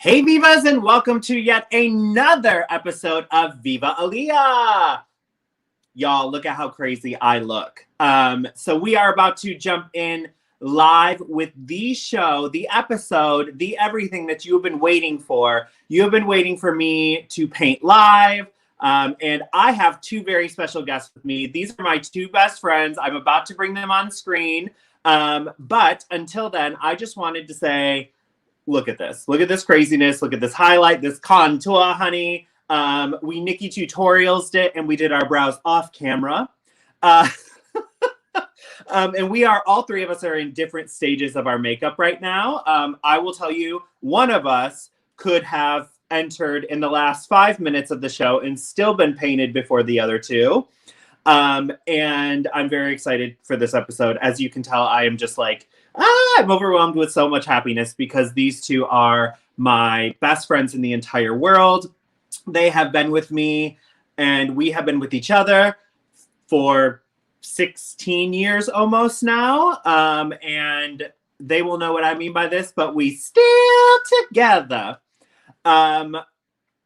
Hey Vivas, and welcome to yet another episode of Viva Aaliyah. Y'all, look at how crazy I look. So we are about to jump in live with the show, the episode, the everything that you've been waiting for. You have been waiting for me to paint live. And I have two very special guests with me. These are my two best friends. I'm about to bring them on screen. But until then, I just wanted to say, look at this. Look at this craziness. Look at this highlight, this contour, honey. We Nikki tutorials it, and we did our brows off camera. And we are, all three of us are in different stages of our makeup right now. I will tell you, one of us could have entered in the last 5 minutes of the show and still been painted before the other two. And I'm very excited for this episode. As you can tell, I am just like, I'm overwhelmed with so much happiness because these two are my best friends in the entire world. They have been with me and we have been with each other for 16 years almost now. And they will know what I mean by this, but we still together.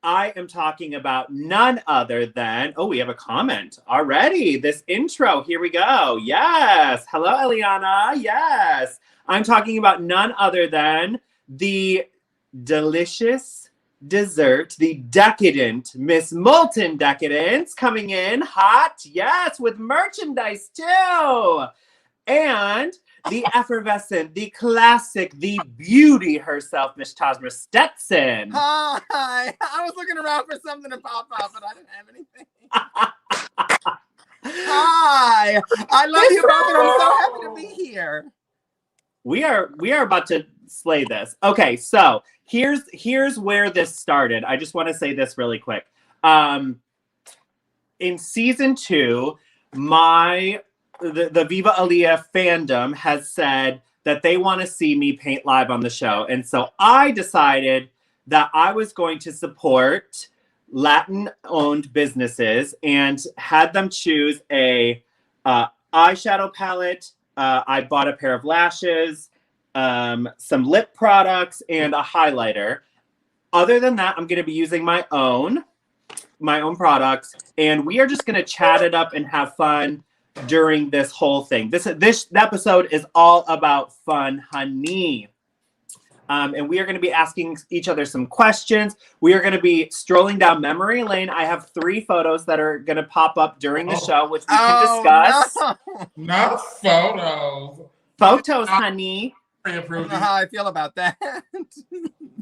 I am talking about none other than, oh, we have a comment already. This intro, here we go. Yes. Hello, Eliana. Yes. I'm talking about none other than the delicious dessert, the decadent Miss Moltyn Decadence coming in hot. Yes, with merchandise too. And the effervescent, the classic, the beauty herself, Miss Tajma Stetson. Hi. I was looking around for something to pop up, but I didn't have anything. Hi. I love you both, and I'm so happy to be here. We are about to slay this. Okay, so here's where this started. I just want to say this really quick. In season 2, the Viva Aaliyah fandom has said that they want to see me paint live on the show. And so I decided that I was going to support Latin-owned businesses and had them choose a eyeshadow palette. I bought a pair of lashes, some lip products, and a highlighter. Other than that, I'm going to be using my own products. And we are just going to chat it up and have fun during this whole thing. This episode is all about fun, honey. And we are going to be asking each other some questions. We are going to be strolling down memory lane. I have 3 photos that are going to pop up during the show, which we can discuss. No. Not photos. Photos, honey. I don't know how I feel about that.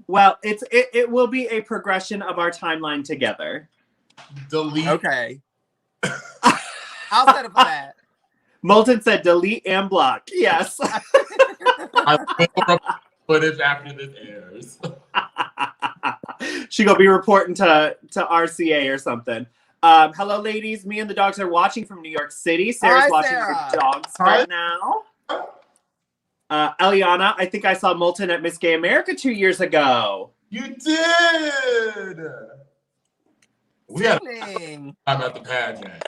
Well, it will be a progression of our timeline together. Delete. Okay. I'll set up for that. Moltyn said delete and block. Yes. I will footage after this airs. She gonna be reporting to RCA or something. Hello, ladies. Me and the dogs are watching from New York City. Sarah's Hi, watching Sarah. her dogs right now. Eliana, I think I saw Moltyn at Miss Gay America 2 years ago. You did. We had Evening. time at the pageant.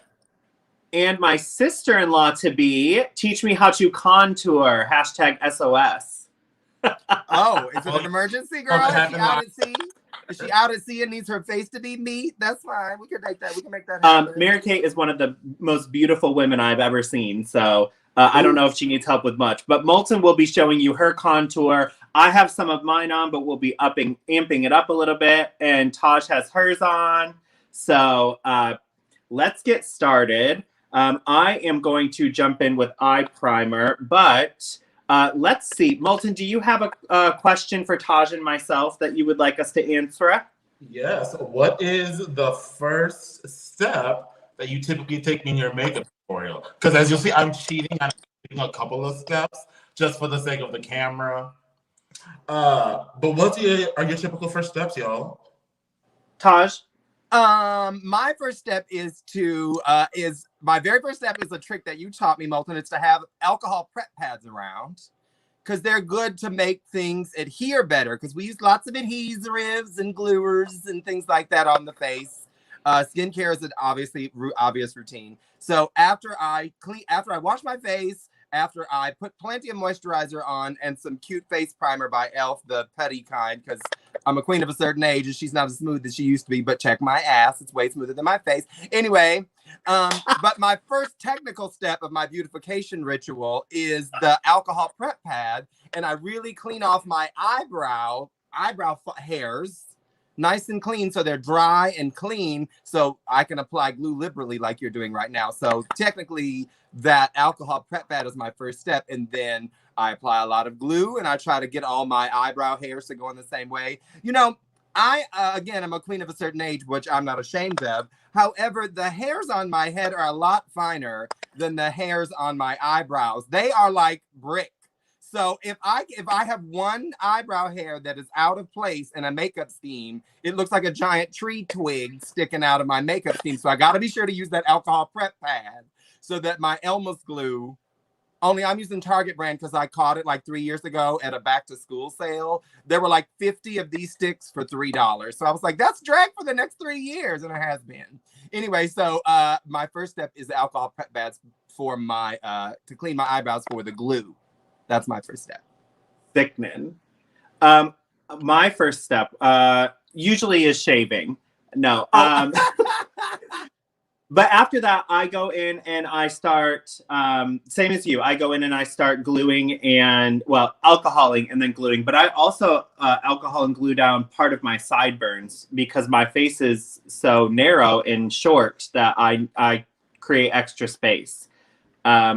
And my sister-in-law to be teach me how to contour. #SOS. Oh, is it an emergency, girl? Is she happened out at sea? Is she out at sea and needs her face to be meat? That's fine. We can make that. We can make that happen. Mary Kate is one of the most beautiful women I've ever seen. So I don't know if she needs help with much. But Moltyn will be showing you her contour. I have some of mine on, but we'll be amping it up a little bit. And Taj has hers on. So let's get started. I am going to jump in with eye primer, but let's see. Moltyn, do you have a question for Taj and myself that you would like us to answer? Yes. What is the first step that you typically take in your makeup tutorial? Because as you'll see, I'm cheating. I'm taking a couple of steps just for the sake of the camera. But what are your typical first steps, y'all? Taj? My first step is my very first step is a trick that you taught me, Moltyn. It's to have alcohol prep pads around because they're good to make things adhere better because we use lots of adhesives and gluers and things like that on the face. Skincare is an obvious routine. So after I wash my face, after I put plenty of moisturizer on and some cute face primer by e.l.f., the putty kind, because I'm a queen of a certain age and she's not as smooth as she used to be, but check my ass. It's way smoother than my face. Anyway, but my first technical step of my beautification ritual is the alcohol prep pad, and I really clean off my eyebrow hairs nice and clean so they're dry and clean so I can apply glue liberally like you're doing right now. So technically that alcohol prep pad is my first step, and then I apply a lot of glue and I try to get all my eyebrow hairs to go in the same way. You know, I, again, I'm a queen of a certain age, which I'm not ashamed of. However, the hairs on my head are a lot finer than the hairs on my eyebrows. They are like brick. So if I have one eyebrow hair that is out of place in a makeup scheme, it looks like a giant tree twig sticking out of my makeup scheme. So I got to be sure to use that alcohol prep pad so that my Elmer's glue, only I'm using Target brand because I caught it like 3 years ago at a back to school sale. There were like 50 of these sticks for $3. So I was like, that's drag for the next 3 years. And it has been. Anyway, so my first step is the alcohol prep pads for my, to clean my eyebrows for the glue. That's my first step. Sickening. My first step usually is shaving. No. But after that, I go in and I start, same as you, I go in and I start gluing and, well, alcoholing and then gluing. But I also alcohol and glue down part of my sideburns because my face is so narrow and short that I create extra space.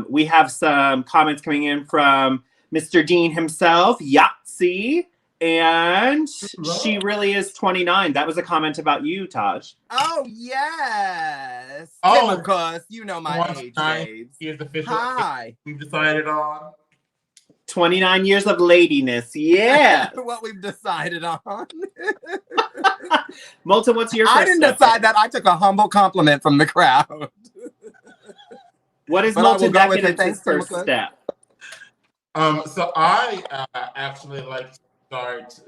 We have some comments coming in from Mr. Dean himself, Yahtzee, and she really is 29. That was a comment about you, Taj. Oh, yes. Oh, of course, you know my age, babes. Here's the official. Hi. We've decided on 29 years of ladiness, yeah. What we've decided on. Moltyn, what's your first I didn't step? decide that. I took a humble compliment from the crowd. What is But I will Moltyn go with it. Decadence's Thanks, first Timothy. step? So I actually like to start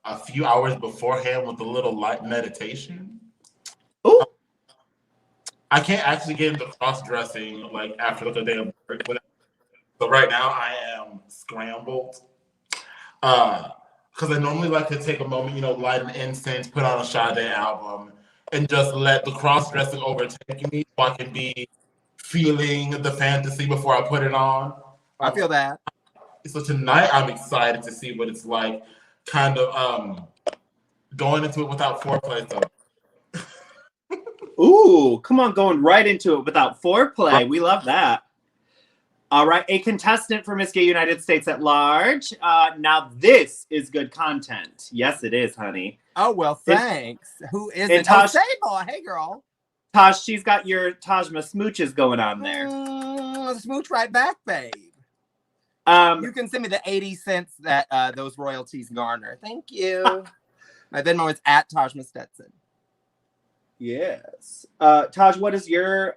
a few hours beforehand with a little light meditation. Ooh. I can't actually get into cross-dressing like after like a day of work. So right now I am scrambled. Because I normally like to take a moment, you know, light an incense, put on a Sade album, and just let the cross-dressing overtake me so I can be feeling the fantasy before I put it on. I feel that. So tonight I'm excited to see what it's like, kind of going into it without foreplay. So. Ooh, come on, going right into it without foreplay. We love that. All right, a contestant for Miss Gay United States at Large. Now this is good content. Yes, it is, honey. Oh, well, thanks. Who is it? Taj, Sable. Hey, girl. Taj, she's got your Tajma smooches going on there. Smooch right back, babe. You can send me the 80 cents that those royalties garner. Thank you. My Venmo is at Tajma Stetson. Yes. Taj, what is your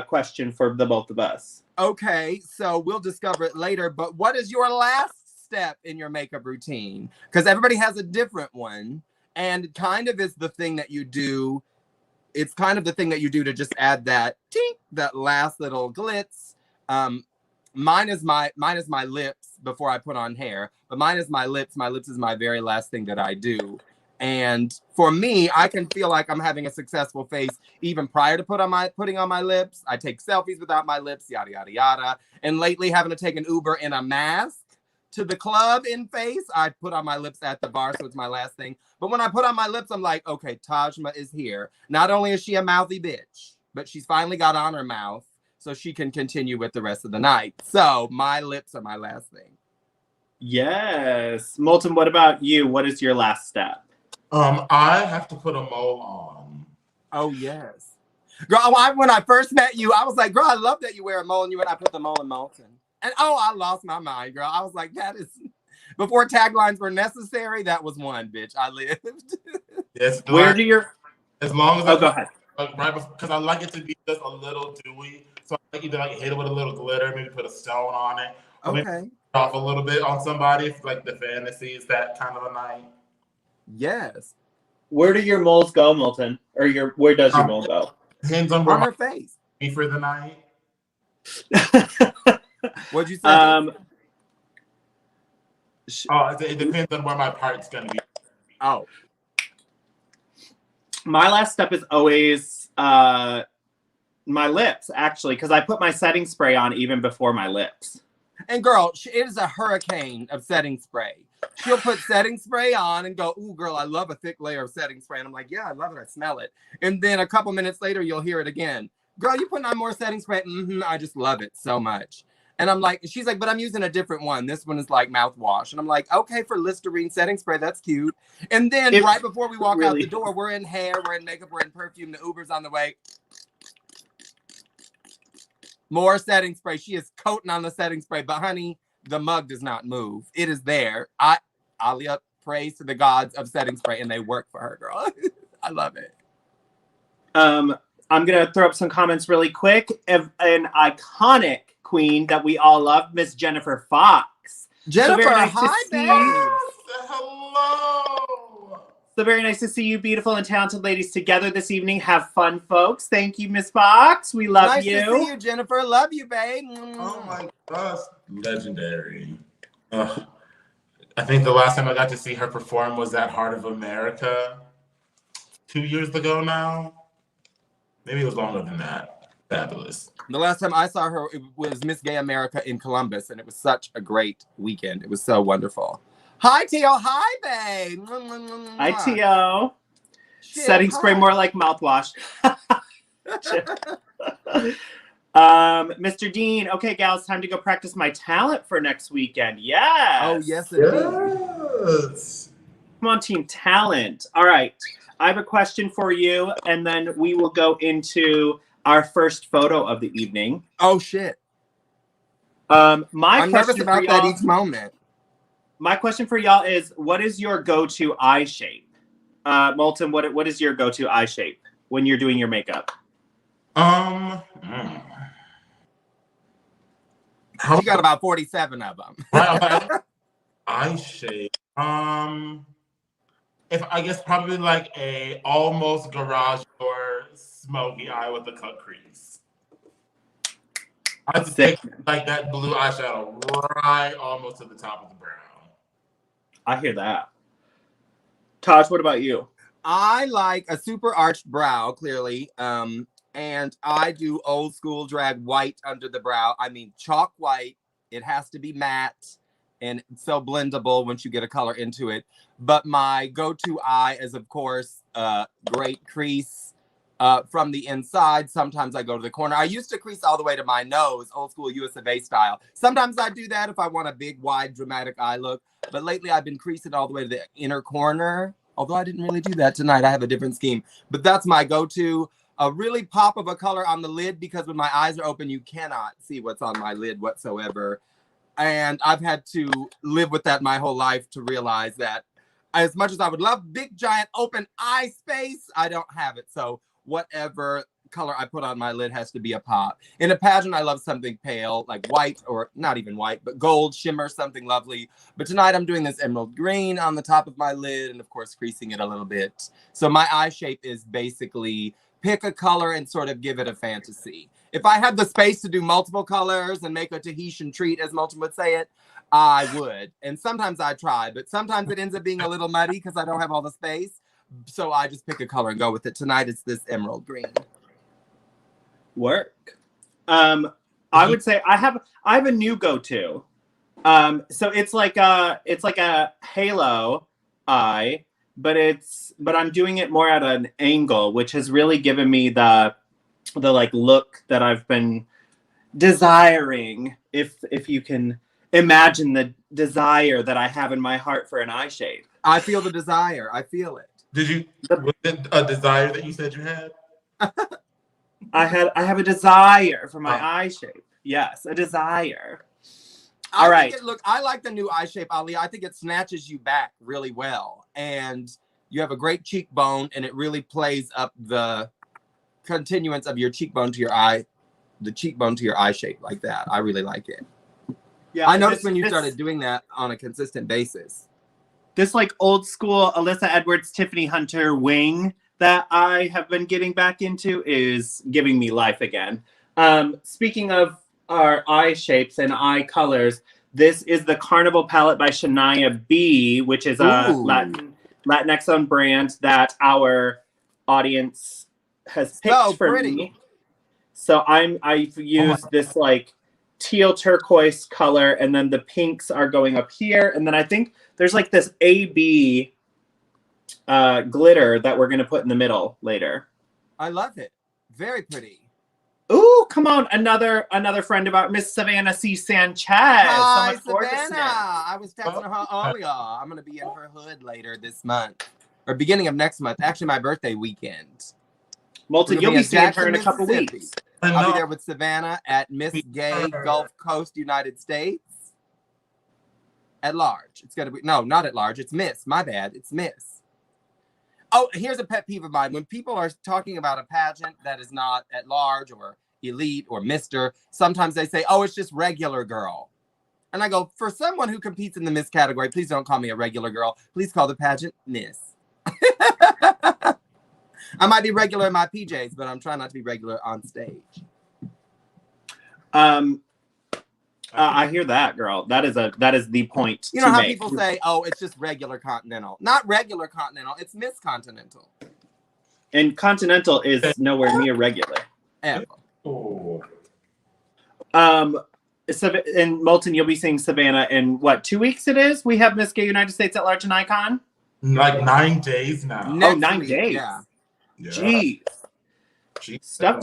question for the both of us? Okay, so we'll discover it later, but what is your last step in your makeup routine? Because everybody has a different one, and it kind of is the thing that you do. It's kind of the thing that you do to just add that tink, that last little glitz. Mine is my lips before I put on hair, but mine is my lips. My lips is my very last thing that I do. And for me, I can feel like I'm having a successful face even prior to putting on my lips. I take selfies without my lips, yada, yada, yada. And lately having to take an Uber in a mask to the club in face, I put on my lips at the bar, so it's my last thing. But when I put on my lips, I'm like, okay, Tajma is here. Not only is she a mouthy bitch, but she's finally got on her mouth so she can continue with the rest of the night. So my lips are my last thing. Yes. Moltyn, what about you? What is your last step? I have to put a mole on. Oh, yes. Girl, when I first met you, I was like, girl, I love that you wear a mole. And you went, I put the mole in Moltyn. And I lost my mind, girl. I was like, that is, before taglines were necessary, that was one, bitch. I lived. Yes. Where do your... As long as go ahead. Right, because I like it to be just a little dewy. So I like either like hit it with a little glitter, maybe put a stone on it. Or okay. Maybe off a little bit on somebody if like the fantasy is that kind of a night. Yes. Where do your moles go, Moltyn? Or where does your mole go? Depends on where her face. For the night. What'd you say? It depends on where my part's gonna be. Oh, my last step is always my lips, actually, because I put my setting spray on even before my lips. and girl, it is a hurricane of setting spray. She'll put setting spray on and go, "Ooh, girl, I love a thick layer of setting spray." And I'm like, "Yeah, I love it. I smell it." And then a couple minutes later, you'll hear it again. "Girl, you putting on more setting spray?" I just love it so much. And I'm like, she's like, "But I'm using a different one. This one is like mouthwash." And I'm like, "Okay, for Listerine setting spray, that's cute." And then right before we walk out the door, we're in hair, we're in makeup, we're in perfume. The Uber's on the way. More setting spray. She is coating on the setting spray, but honey, the mug does not move. It is there. Aaliyah prays to the gods of setting spray, and they work for her, girl. I love it. I'm gonna throw up some comments really quick. An iconic queen that we all love, Miss Jennifer Fox. Jennifer, so nice hi, babe. Hello. So very nice to see you beautiful and talented ladies together this evening. Have fun, folks. Thank you, Miss Fox. We love you. Nice to see you, Jennifer. Love you, babe. Oh my gosh, legendary. I think the last time I got to see her perform was at Heart of America 2 years ago now. Maybe it was longer than that. Fabulous. The last time I saw her, it was Miss Gay America in Columbus, and it was such a great weekend. It was so wonderful. Hi, Tio. Hi, babe. Hi, Tio. Setting spray more like mouthwash. Mr. Dean, okay, gals, time to go practice my talent for next weekend. Yes. Oh, yes, indeed. Yes. Come on, Team Talent. All right. I have a question for you, and then we will go into our first photo of the evening. Oh, shit. I'm nervous about that each moment. My question for y'all is, what is your go-to eye shape? Moltyn, what is your go-to eye shape when you're doing your makeup? She got about 47 of them. Eye shape. If I guess probably like a almost garage door smoky eye with a cut crease. I just take like that blue eyeshadow right almost to the top of the brow. I hear that. Taj, what about you? I like a super arched brow, clearly. And I do old school drag white under the brow. I mean, chalk white. It has to be matte and so blendable once you get a color into it. But my go-to eye is, of course, great crease from the inside. Sometimes I go to the corner. I used to crease all the way to my nose, old school US of A style. Sometimes I do that if I want a big, wide, dramatic eye look. But lately I've been creasing all the way to the inner corner. Although I didn't really do that tonight. I have a different scheme. But that's my go-to. A really pop of a color on the lid, because when my eyes are open, you cannot see what's on my lid whatsoever. And I've had to live with that my whole life to realize that as much as I would love big, giant, open eye space, I don't have it. So whatever color I put on my lid has to be a pop. In a pageant, I love something pale, like white, or not even white, but gold, shimmer, something lovely. But tonight I'm doing this emerald green on the top of my lid and, of course, creasing it a little bit. So my eye shape is basically pick a color and sort of give it a fantasy. If I had the space to do multiple colors and make a Tahitian treat, as Moltyn would say it, I would. And sometimes I try, but sometimes it ends up being a little muddy because I don't have all the space. So I just pick a color and go with it. Tonight it's this emerald green. Work. I would say I have a new go-to. So it's like a halo eye, but I'm doing it more at an angle, which has really given me the like look that I've been desiring. If you can imagine the desire that I have in my heart for an eye shape. I feel the desire. I feel it. Was it a desire that you said you had? I have a desire for my eye shape. Yes, a desire. All right. I like the new eye shape, Aaliyah. I think it snatches you back really well. And you have a great cheekbone, and it really plays up the continuance of your cheekbone to your eye, the cheekbone to your eye shape like that. I really like it. Yeah, I noticed when you started doing that on a consistent basis. This like old school Alyssa Edwards, Tiffany Hunter wing that I have been getting back into is giving me life again. Speaking of our eye shapes and eye colors. This is the Carnival palette by Shania B, which is a Latinx-owned brand that our audience has picked for me. So I've used this like teal turquoise color, and then the pinks are going up here, and then I think there's like this AB glitter that we're gonna put in the middle later. I love it. Very pretty. Ooh, come on, another friend of ours, Miss Savannah C. Sanchez. Hi, so much Savannah. I was texting her earlier. I'm gonna be in her hood later this month, or beginning of next month. Actually, my birthday weekend. Moltyn, you'll be seeing her in a couple weeks. I'll be there with Savannah at Miss Gay Gulf Coast, United States. At large. It's gonna be not at large. It's Miss. My bad. It's Miss. Oh, here's a pet peeve of mine. When people are talking about a pageant that is not at large or elite or Mr., sometimes they say, oh, it's just regular girl. And I go, for someone who competes in the Miss category, please don't call me a regular girl. Please call the pageant Miss. I might be regular in my PJs, but I'm trying not to be regular on stage. I hear that, girl. That is the point. You know how people say, "Oh, it's just regular Continental." Not regular Continental. It's Miss Continental. And Continental is nowhere near regular. Ever. Oh. So in Moltyn, you'll be seeing Savannah in what, 2 weeks? It is. We have Miss Gay United States at Large and Icon. Like 9 days now. Next 9 week, days. Yeah. Jeez. Stuff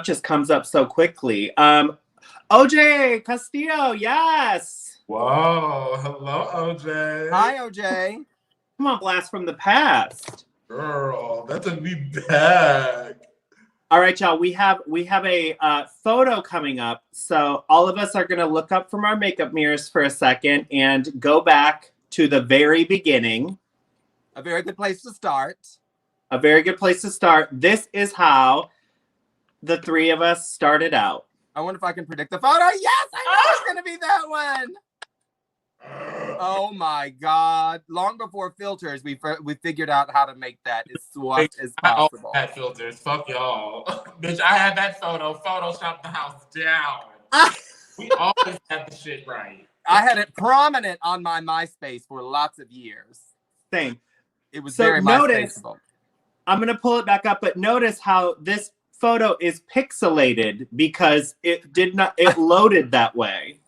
just comes up so quickly. OJ Castillo, yes. Whoa, hello, OJ. Hi, OJ. Come on, blast from the past. Girl, that took me back. All right, y'all. We have a photo coming up, so all of us are gonna look up from our makeup mirrors for a second and go back to the very beginning. A very good place to start. A very good place to start. This is how the three of us started out. I wonder if I can predict the photo. Yes, I know it's going to be that one. Oh my God. Long before filters, we figured out how to make that as swamped as possible. I had filters. Fuck y'all. Bitch, I had that photo. Photoshopped the house down. We always had the shit right. I had it prominent on my MySpace for lots of years. Same. It was so very MySpaceable. I'm going to pull it back up, but notice how this photo is pixelated because it loaded that way.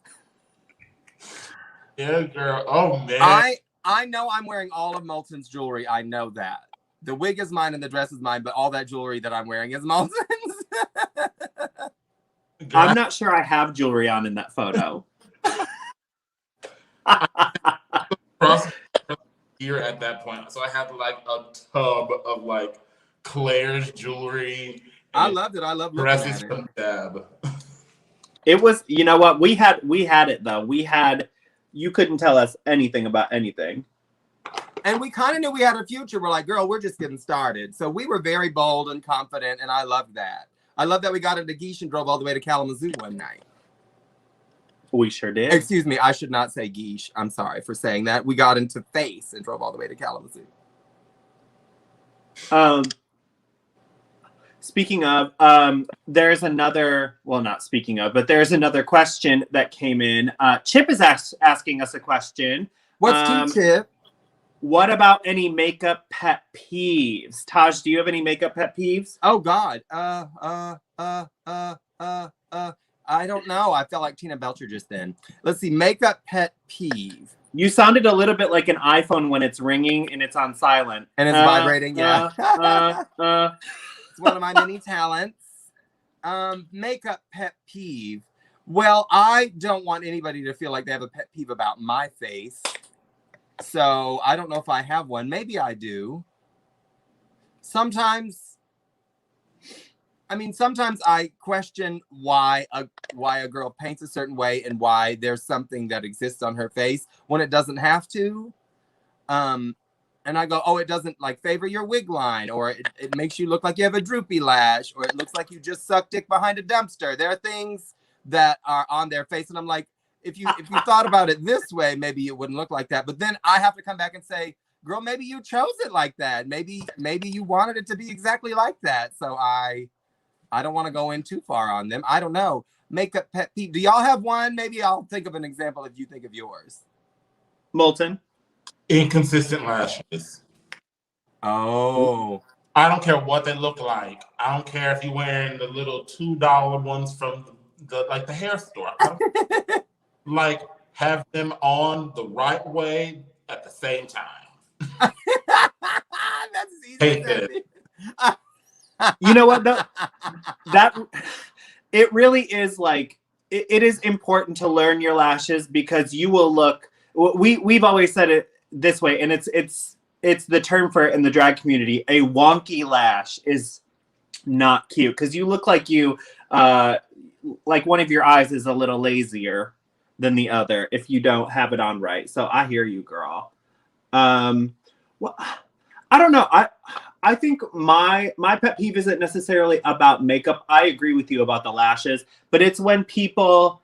Yeah, girl. Oh man. I know I'm wearing all of Moltyn's jewelry. I know that. The wig is mine and the dress is mine, but all that jewelry that I'm wearing is Moltyn's. I'm not sure I have jewelry on in that photo. Here at that point, so I had like a tub of like Claire's jewelry. I loved it. I love looking at it. From Deb. It was, you know what? We had it though. You couldn't tell us anything about anything. And we kind of knew we had a future. We're like, girl, we're just getting started. So we were very bold and confident, and I loved that. I love that we got into Geesh and drove all the way to Kalamazoo one night. We sure did. Excuse me, I should not say Geesh. I'm sorry for saying that. We got into Face and drove all the way to Kalamazoo. Speaking of, there's another, well, not speaking of, but there's another question that came in. Chip is asking us a question. What's Chip? What about any makeup pet peeves? Taj, do you have any makeup pet peeves? Oh God. I don't know. I felt like Tina Belcher just then. Let's see. Makeup pet peeve. You sounded a little bit like an iPhone when it's ringing and it's on silent. And it's vibrating. Yeah. It's one of my many talents. Makeup pet peeve. Well, I don't want anybody to feel like they have a pet peeve about my face. So I don't know if I have one. Maybe I do. Sometimes I question why a girl paints a certain way and why there's something that exists on her face when it doesn't have to. And I go, oh, it doesn't like favor your wig line, or it makes you look like you have a droopy lash, or it looks like you just suck dick behind a dumpster. There are things that are on their face, and I'm like, if you thought about it this way, maybe it wouldn't look like that. But then I have to come back and say, girl, maybe you chose it like that. Maybe you wanted it to be exactly like that. So I I don't want to go in too far on them. I don't know. Makeup pet peeve. Do y'all have one? Maybe I'll think of an example if you think of yours. Moltyn? Inconsistent lashes. Oh. I don't care what they look like. I don't care if you're wearing the little $2 ones from the hair store. Like, have them on the right way at the same time. That's easy. Hate it. You know what? That it really is like it is important to learn your lashes because you will look. We've always said it this way, and it's the term for it in the drag community. A wonky lash is not cute because you look like you like one of your eyes is a little lazier than the other if you don't have it on right. So I hear you, girl. Well, I don't know. I think my pet peeve isn't necessarily about makeup. I agree with you about the lashes, but it's when people,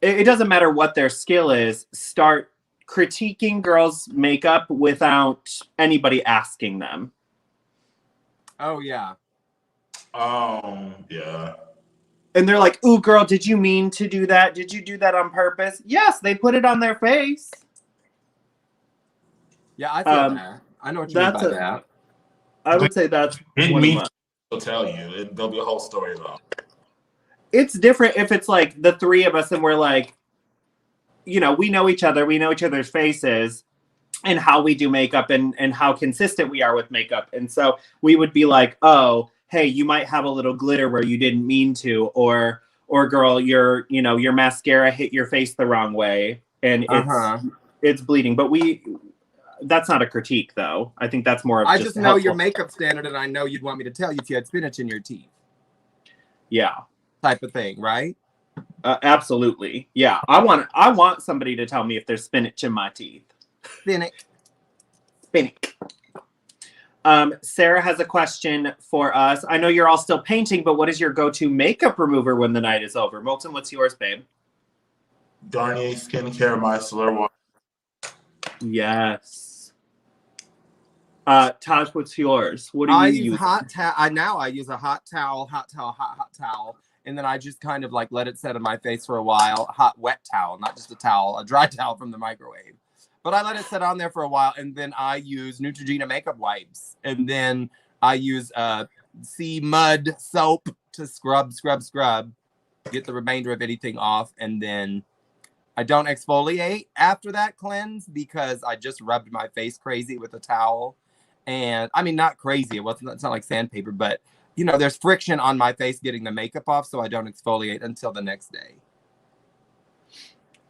it doesn't matter what their skill is, start critiquing girls' makeup without anybody asking them. Oh, yeah. Yeah. And they're like, ooh, girl, did you mean to do that? Did you do that on purpose? Yes, they put it on their face. Yeah, I feel that. I know what you mean by that. I would say that's Didn't mean to tell you. There'll be a whole story about it. It's different if it's like the three of us and we're like, you know, we know each other, we know each other's faces and how we do makeup and how consistent we are with makeup. And so we would be like, oh, hey, you might have a little glitter where you didn't mean to, or girl, your mascara hit your face the wrong way and it's bleeding. But that's not a critique though. I think that's more of I just know your makeup standard and I know you'd want me to tell you if you had spinach in your teeth. Yeah. Type of thing, right? Absolutely. Yeah. I want somebody to tell me if there's spinach in my teeth. Spinach. Sarah has a question for us. I know you're all still painting, but what is your go-to makeup remover when the night is over? Moltyn, what's yours, babe? Garnier Skincare Micellar Water. Yes. Taj, what's yours? What do you use? I use hot towel. Now I use a hot towel, hot towel. And then I just kind of like let it set on my face for a while. Wet towel, not just a towel, a dry towel from the microwave. But I let it sit on there for a while, and then I use Neutrogena makeup wipes. And then I use sea mud soap to scrub, get the remainder of anything off. And then I don't exfoliate after that cleanse because I just rubbed my face crazy with a towel. And I mean, not crazy. It's not like sandpaper, but you know, there's friction on my face getting the makeup off, so I don't exfoliate until the next day.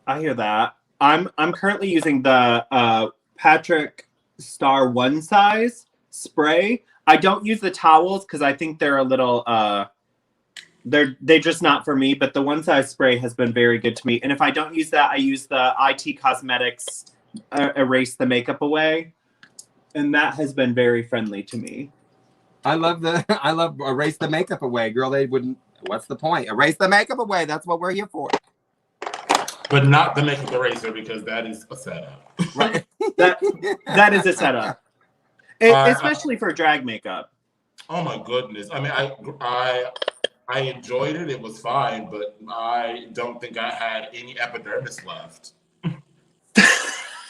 I hear that. I'm currently using the Patrick Star One Size spray. I don't use the towels because I think they're a little they're just not for me. But the One Size spray has been very good to me. And if I don't use that, I use the IT Cosmetics Erase the Makeup Away, and that has been very friendly to me. I love Erase the Makeup Away, girl. They wouldn't. What's the point? Erase the makeup away. That's what we're here for. But not the makeup eraser because that is a setup. Right. that is a setup, especially for drag makeup. Oh my goodness! I mean, I enjoyed it. It was fine, but I don't think I had any epidermis left.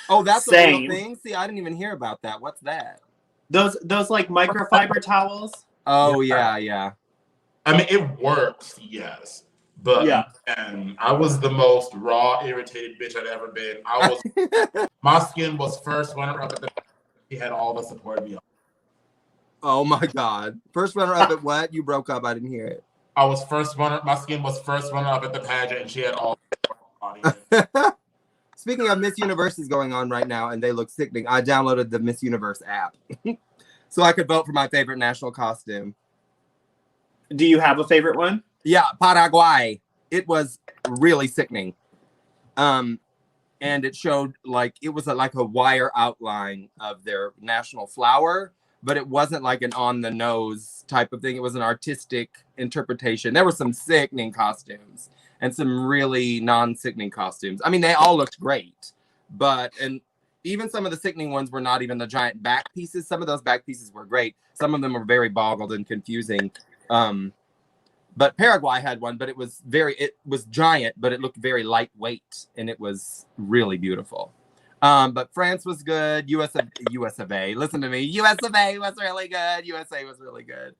Oh, that's Same. a real thing. See, I didn't even hear about that. What's that? Those like microfiber towels. Oh yeah. I mean, it works, yes. But yeah. And I was the most raw, irritated bitch I'd ever been. My skin was first runner up at the. He had all the support me. Oh my God! First runner up at what? You broke up. I didn't hear it. I was first runner. My skin was first runner up at the pageant, and she had all the support. Speaking of Miss Universe is going on right now, and they look sickening. I downloaded the Miss Universe app so I could vote for my favorite national costume. Do you have a favorite one? Yeah, Paraguay. It was really sickening. And it showed like it was like a wire outline of their national flower, but it wasn't like an on the nose type of thing. It was an artistic interpretation. There were some sickening costumes and some really non-sickening costumes. I mean, they all looked great, and even some of the sickening ones were not even the giant back pieces. Some of those back pieces were great. Some of them were very boggled and confusing. But Paraguay had one, but it was giant, but it looked very lightweight, and it was really beautiful. But France was good. US of A. Listen to me. US of A was really good. USA was really good.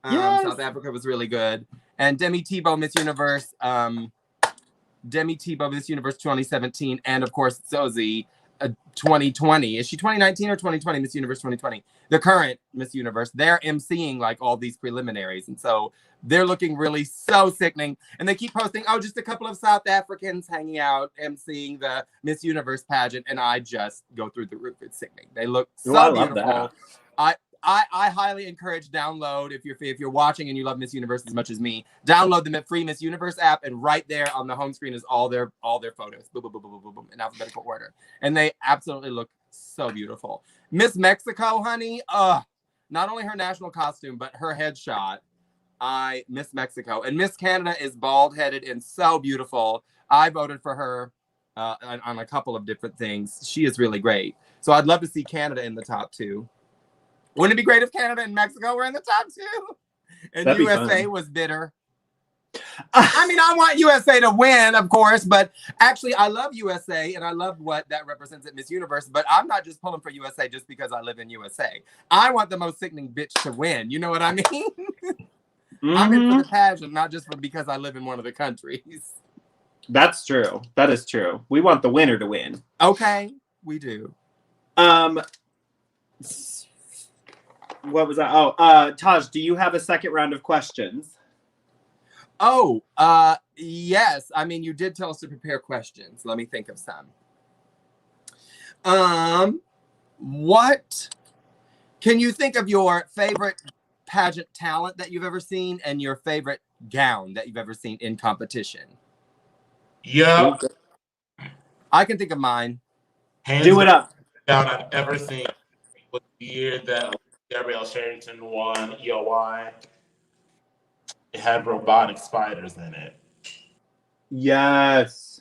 Yes. South Africa was really good. And Demi Tebow, Miss Universe. Demi Tebow, Miss Universe 2017. And of course, Sozi, 2020. Is she 2019 or 2020? Miss Universe 2020. The current Miss Universe. They're emceeing like all these preliminaries. And so they're looking really so sickening. And they keep posting, oh, just a couple of South Africans hanging out, emceeing the Miss Universe pageant. And I just go through the roof. It's sickening. They look so beautiful. I highly encourage download if you're watching and you love Miss Universe as much as me. Download the free Miss Universe app, and right there on the home screen is all their photos, boom, boom, boom, boom, boom, boom, in alphabetical order, and they absolutely look so beautiful. Miss Mexico, honey, not only her national costume but her headshot. I Miss Mexico, and Miss Canada is bald-headed and so beautiful. I voted for her on a couple of different things. She is really great, so I'd love to see Canada in the top 2. Wouldn't it be great if Canada and Mexico were in the top 2? And That'd USA was bitter. I mean, I want USA to win, of course, but actually, I love USA and I love what that represents at Miss Universe. But I'm not just pulling for USA just because I live in USA. I want the most sickening bitch to win. You know what I mean? Mm-hmm. I'm in for the pageant, not just because I live in one of the countries. That's true. That is true. We want the winner to win. Okay, we do. What was that? Oh, Taj, do you have a second round of questions? Oh, yes. I mean, you did tell us to prepare questions. Let me think of some. What can you think of your favorite pageant talent that you've ever seen and your favorite gown that you've ever seen in competition? Yeah. I can think of mine. Do it up. Gown I've ever seen was the year that Gabrielle Sherrington won EOY. It had robotic spiders in it. Yes.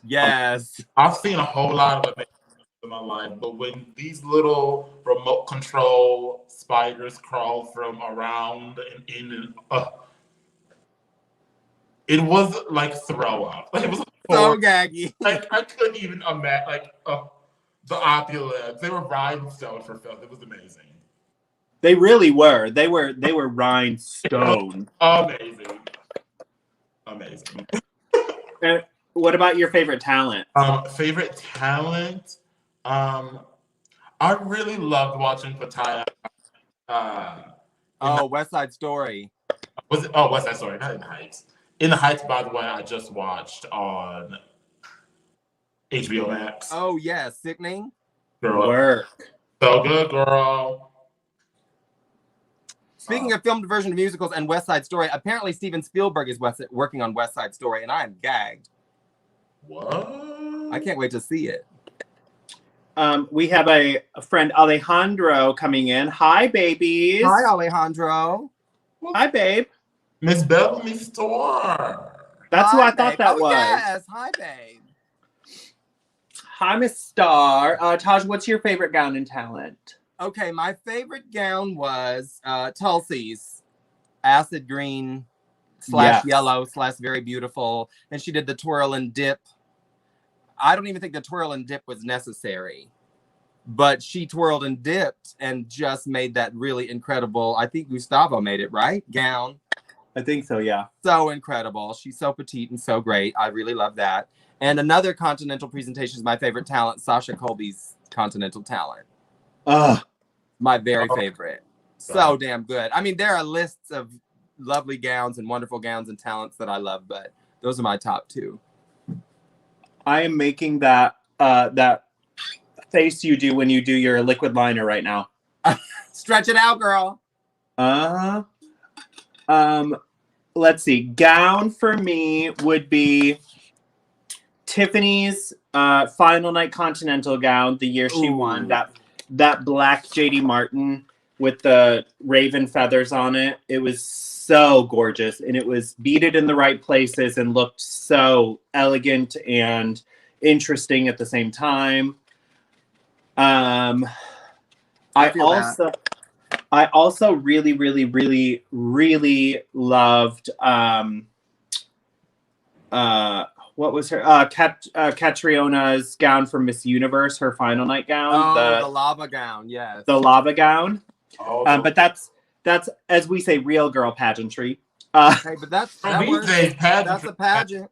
I've seen a whole lot of amazing things in my life, but when these little remote control spiders crawl from around and in, it was like throw up. It was so gaggy. Like I couldn't even imagine. Like the opulence. They were rhinestones for filth. It was amazing. They really were. They were rhinestone. Amazing. And what about your favorite talent? Favorite talent? I really loved watching Pattaya. West Side Story. Was it? Oh, West Side Story, not In the Heights. In the Heights, by the way, I just watched on HBO Max. Oh yeah, sickening. Girl. Work. So good, girl. Speaking of filmed version of musicals and West Side Story, apparently Steven Spielberg is working on West Side Story, and I am gagged. What? I can't wait to see it. We have a friend Alejandro coming in. Hi, babies. Hi, Alejandro. Hi, babe. Miss Bellamy Store. That's who I thought that was. Yes. Hi, babe. Hi, Miss Star. Taj, what's your favorite gown and talent? Okay, my favorite gown was Tulsi's acid green / yellow / very beautiful. And she did the twirl and dip. I don't even think the twirl and dip was necessary. But she twirled and dipped and just made that really incredible, I think Gustavo made it, right? Gown. I think so, yeah. So incredible. She's so petite and so great. I really love that. And another continental presentation is my favorite talent, Sasha Colby's continental talent. My very favorite. So damn good. I mean, there are lists of lovely gowns and wonderful gowns and talents that I love, but those are my top 2. I am making that face you do when you do your liquid liner right now. Stretch it out, girl. Let's see. Gown for me would be Tiffany's final night continental gown the year she won. That black JD Martin with the raven feathers on it. It was so gorgeous, and it was beaded in the right places and looked so elegant and interesting at the same time. I also really, really, really, really loved what was her Catriona's gown from Miss Universe, her final night gown, the lava gown, yes. the lava gown. Oh, But that's as we say, real girl pageantry. Hey, but that these works. days, That's a pageant.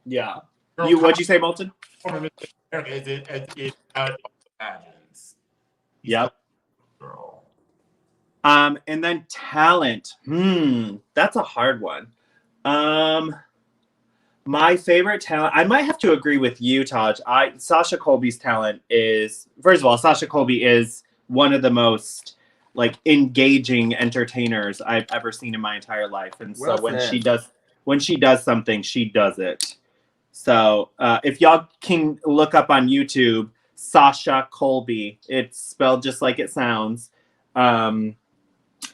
Yeah. Girl, What'd you say, Moltyn? Is it pageants? Yep. Girl. And then talent. That's a hard one. My favorite talent, I might have to agree with you, Taj. Sasha Colby's talent is, first of all, Sasha Colby is one of the most like engaging entertainers I've ever seen in my entire life. And so when she does something, she does it. So if y'all can look up on YouTube, Sasha Colby, it's spelled just like it sounds. Go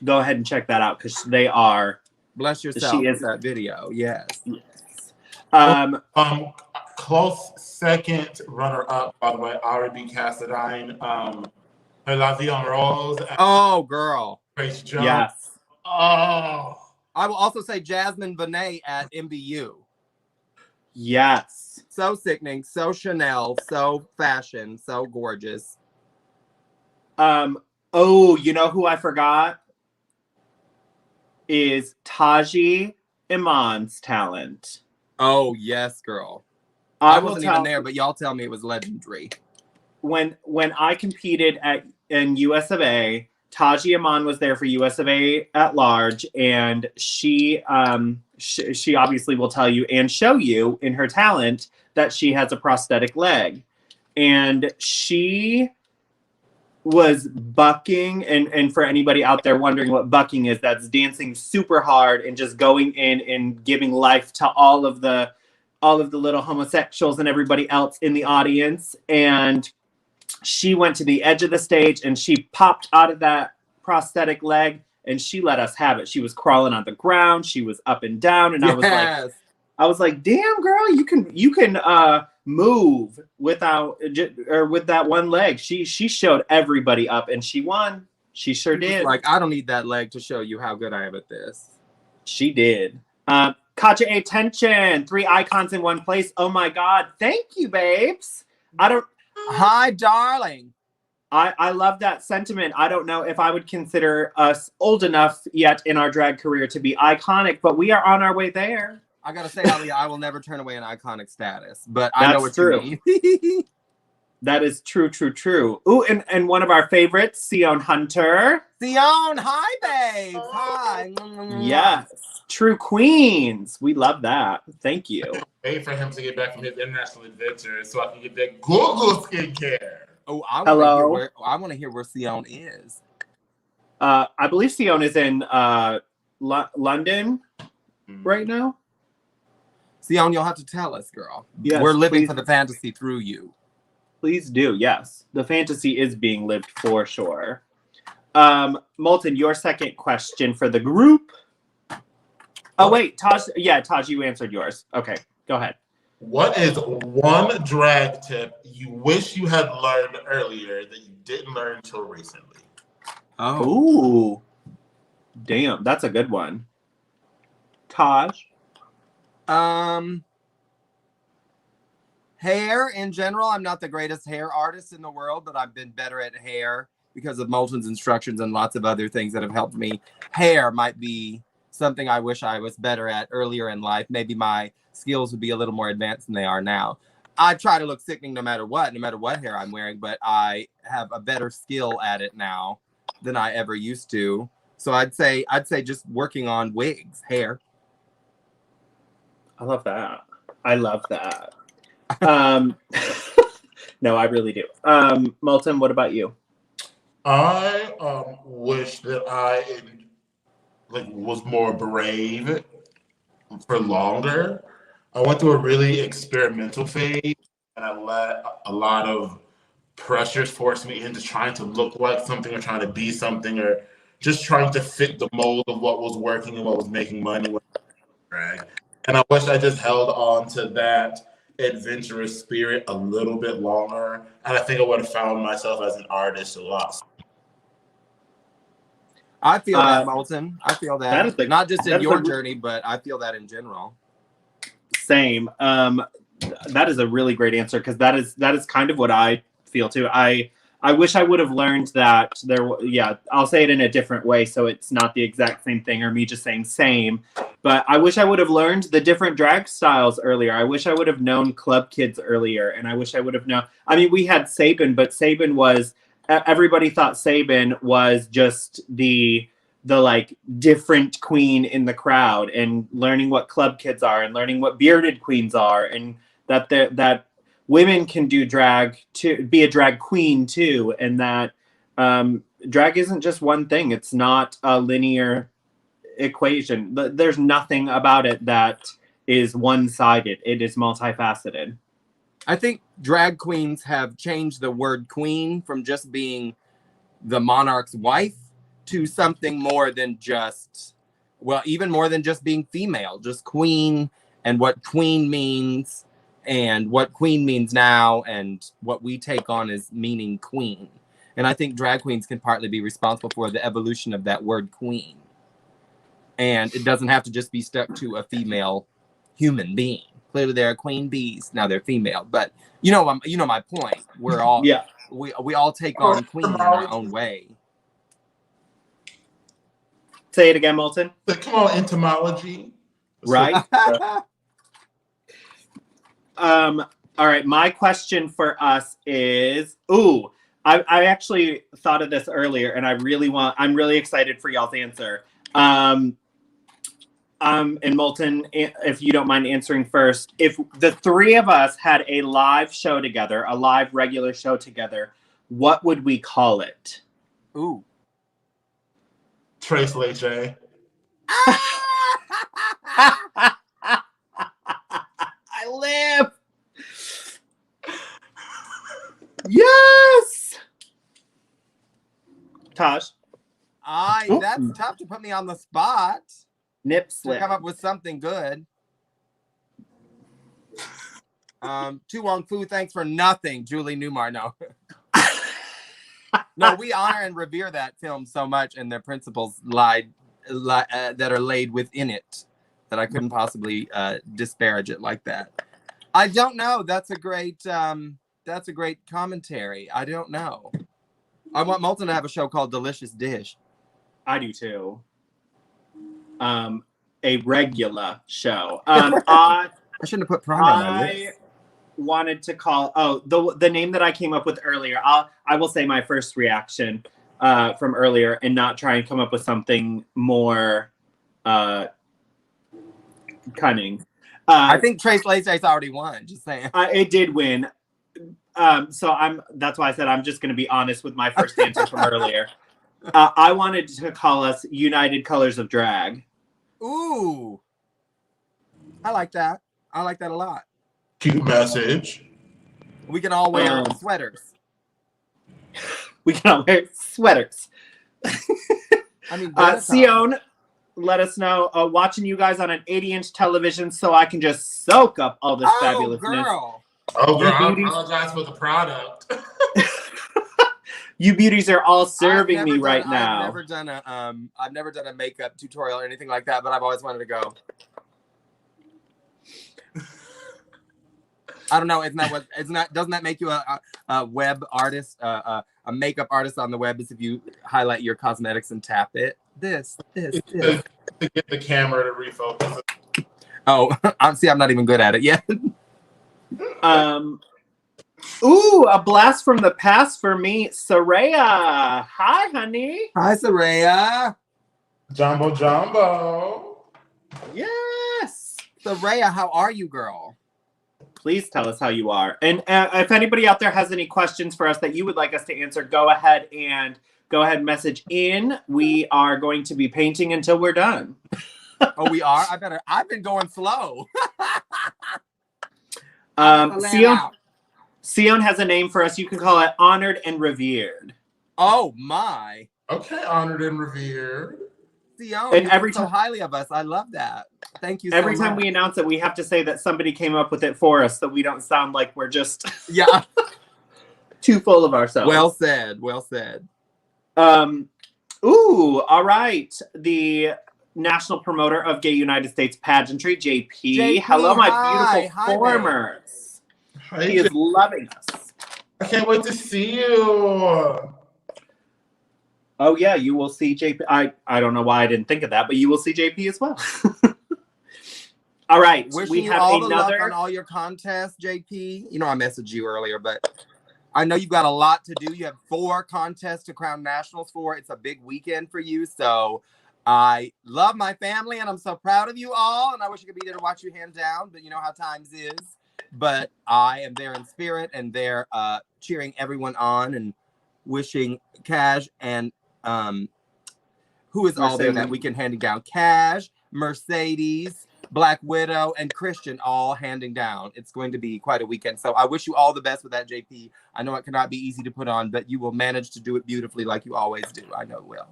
ahead and check that out because they are. Bless yourself with that video. Yes. Close second runner up, by the way, R&B Cassadine. Her La Vie en Rose. Oh, girl. Grace Jones. Yes. Oh. I will also say Jasmine Benet at MBU. Yes. So sickening, so Chanel, so fashion, so gorgeous. Oh, you know who I forgot? Is Taji Iman's talent. Oh, yes, girl. I wasn't even there, but y'all tell me it was legendary. When I competed in US of A, Taji Iman was there for US of A at large, and she obviously will tell you and show you in her talent that she has a prosthetic leg. And she was bucking, and for anybody out there wondering what bucking is, that's dancing super hard and just going in and giving life to all of the little homosexuals and everybody else in the audience. And she went to the edge of the stage and she popped out of that prosthetic leg and she let us have it. She was crawling on the ground, she was up and down, and yes. I was like, damn girl, you can move with that one leg. She showed everybody up and she won. She sure did. Like, I don't need that leg to show you how good I am at this. She did. Katja A. Tension, 3 icons in one place. Oh my God. Thank you, babes. Hi, darling. I love that sentiment. I don't know if I would consider us old enough yet in our drag career to be iconic, but we are on our way there. I gotta say, Aaliyah, I will never turn away an iconic status, but I know what you mean. That is true. Ooh, and one of our favorites, Sion Hunter. Sion, hi, babes. Hi. Yes, true queens. We love that. Thank you. Wait for him to get back from his international adventure so I can get that Google skincare. Oh, I want to hear where Sion is. I believe Sion is in London right now. Sion, you'll have to tell us, girl. Yes, we're living for the fantasy through you. Please do. Yes, the fantasy is being lived for sure. Moltyn, your second question for the group. Oh wait, Taj. Yeah, Taj, you answered yours. Okay, go ahead. What is one drag tip you wish you had learned earlier that you didn't learn until recently? Oh, ooh, damn, that's a good one. Taj. Hair in general. I'm not the greatest hair artist in the world, but I've been better at hair because of Moltyn's instructions and lots of other things that have helped me. Hair might be something I wish I was better at earlier in life. Maybe my skills would be a little more advanced than they are now. I try to look sickening no matter what hair I'm wearing, but I have a better skill at it now than I ever used to. So I'd say just working on wigs, hair. I love that. No, I really do. Moltyn, what about you? I wish that I was more brave for longer. I went through a really experimental phase, and I let a lot of pressures force me into trying to look like something or trying to be something or just trying to fit the mold of what was working and what was making money with drag. And I wish I just held on to that adventurous spirit a little bit longer. And I think I would have found myself as an artist a lot. I feel that, Moltyn. I feel that. That is not just in your journey, but I feel that in general. Same. That is a really great answer because that is kind of what I feel too. I wish I would have learned that I'll say it in a different way so it's not the exact same thing or me just saying same, but I wish I would have learned the different drag styles earlier. I wish I would have known Club Kids earlier, and I wish I would have known. I mean, we had Sabin, but Sabin was everybody thought Sabin was just the like different queen in the crowd, and learning what Club Kids are and learning what bearded queens are, and that women can do drag to be a drag queen too, and that drag isn't just one thing. It's not a linear equation. There's nothing about it that is one-sided. It is multifaceted. I think drag queens have changed the word queen from just being the monarch's wife to something more than just, well, even more than just being female, just queen, and what queen means, and what queen means now, and what we take on as meaning queen. And I think drag queens can partly be responsible for the evolution of that word queen. And it doesn't have to just be stuck to a female human being. Clearly there are queen bees, now they're female, but you know my point. We're all we all take on queen in our own way. Say it again, Moltyn. Come on, entomology. Right? All right, my question for us is, I actually thought of this earlier, and I'm really excited for y'all's answer. And Moltyn, if you don't mind answering first, if the three of us had a live show together, a live regular show together, what would we call it? Ooh. Trace Leche. I live. Yes. Taj. That's tough to put me on the spot. Nip slip. To come up with something good. Tu Wong Fu, thanks for nothing. Julie Newmar, no. No, we honor and revere that film so much, and the principles that are laid within it, that I couldn't possibly disparage it like that. I don't know. That's a great commentary. I don't know. I want Moltyn to have a show called Delicious Dish. I do too. A regular show. I shouldn't have put Prime on my list. Wanted to call the name that I came up with earlier. I will say my first reaction from earlier, and not try and come up with something more cunning. I think Trace Lacey's already won. Just saying. It did win. So that's why I said I'm just going to be honest with my first answer from earlier. I wanted to call us United Colors of Drag. Ooh. I like that. I like that a lot. Cute message. We can all wear sweaters. We can all wear sweaters. I mean, Sion, let us know. Watching you guys on an 80-inch television so I can just soak up all this fabulousness. Girl. Oh, girl, I apologize for the product. You beauties are all serving me right now. I've never done a makeup tutorial or anything like that, but I've always wanted to go. I don't know. Doesn't that make you a web artist, a makeup artist on the web? Is if you highlight your cosmetics and tap it. This. To get the camera to refocus. Oh, I'm not even good at it yet. A blast from the past for me, Saraya. Hi, honey. Hi, Saraya. Jumbo. Yes. Saraya, how are you, girl? Please tell us how you are. And if anybody out there has any questions for us that you would like us to answer, go ahead and message in. We are going to be painting until we're done. Oh, we are? I've been going slow. Sion has a name for us. You can call it Honored and Revered. Oh my. Okay, Honored and Revered. Sion, and every time so highly of us. I love that. Thank you so every time much. We announce it, we have to say that somebody came up with it for us, so we don't sound like we're just too full of ourselves. Well said. Well said. All right. The National Promoter of Gay United States Pageantry, JP. JP, Hello, my hi. beautiful Hi, performers. Hi, He is loving us. I can't wait to see you. Oh yeah, you will see JP. I don't know why I didn't think of that, but you will see JP as well. All right, Wishing we you have all the luck another. on all your contests, JP. You know I messaged you earlier, but I know you've got a lot to do. You have 4 contests to crown nationals for. It's a big weekend for you. So I love my family and I'm so proud of you all. And I wish I could be there to watch you hand down, but you know how times is. But I am there in spirit and there cheering everyone on and wishing Cash and who is all there that weekend handing down? Cash, Mercedes, Black Widow, and Christian all handing down. It's going to be quite a weekend. So I wish you all the best with that, JP. I know it cannot be easy to put on, but you will manage to do it beautifully like you always do. I know it will.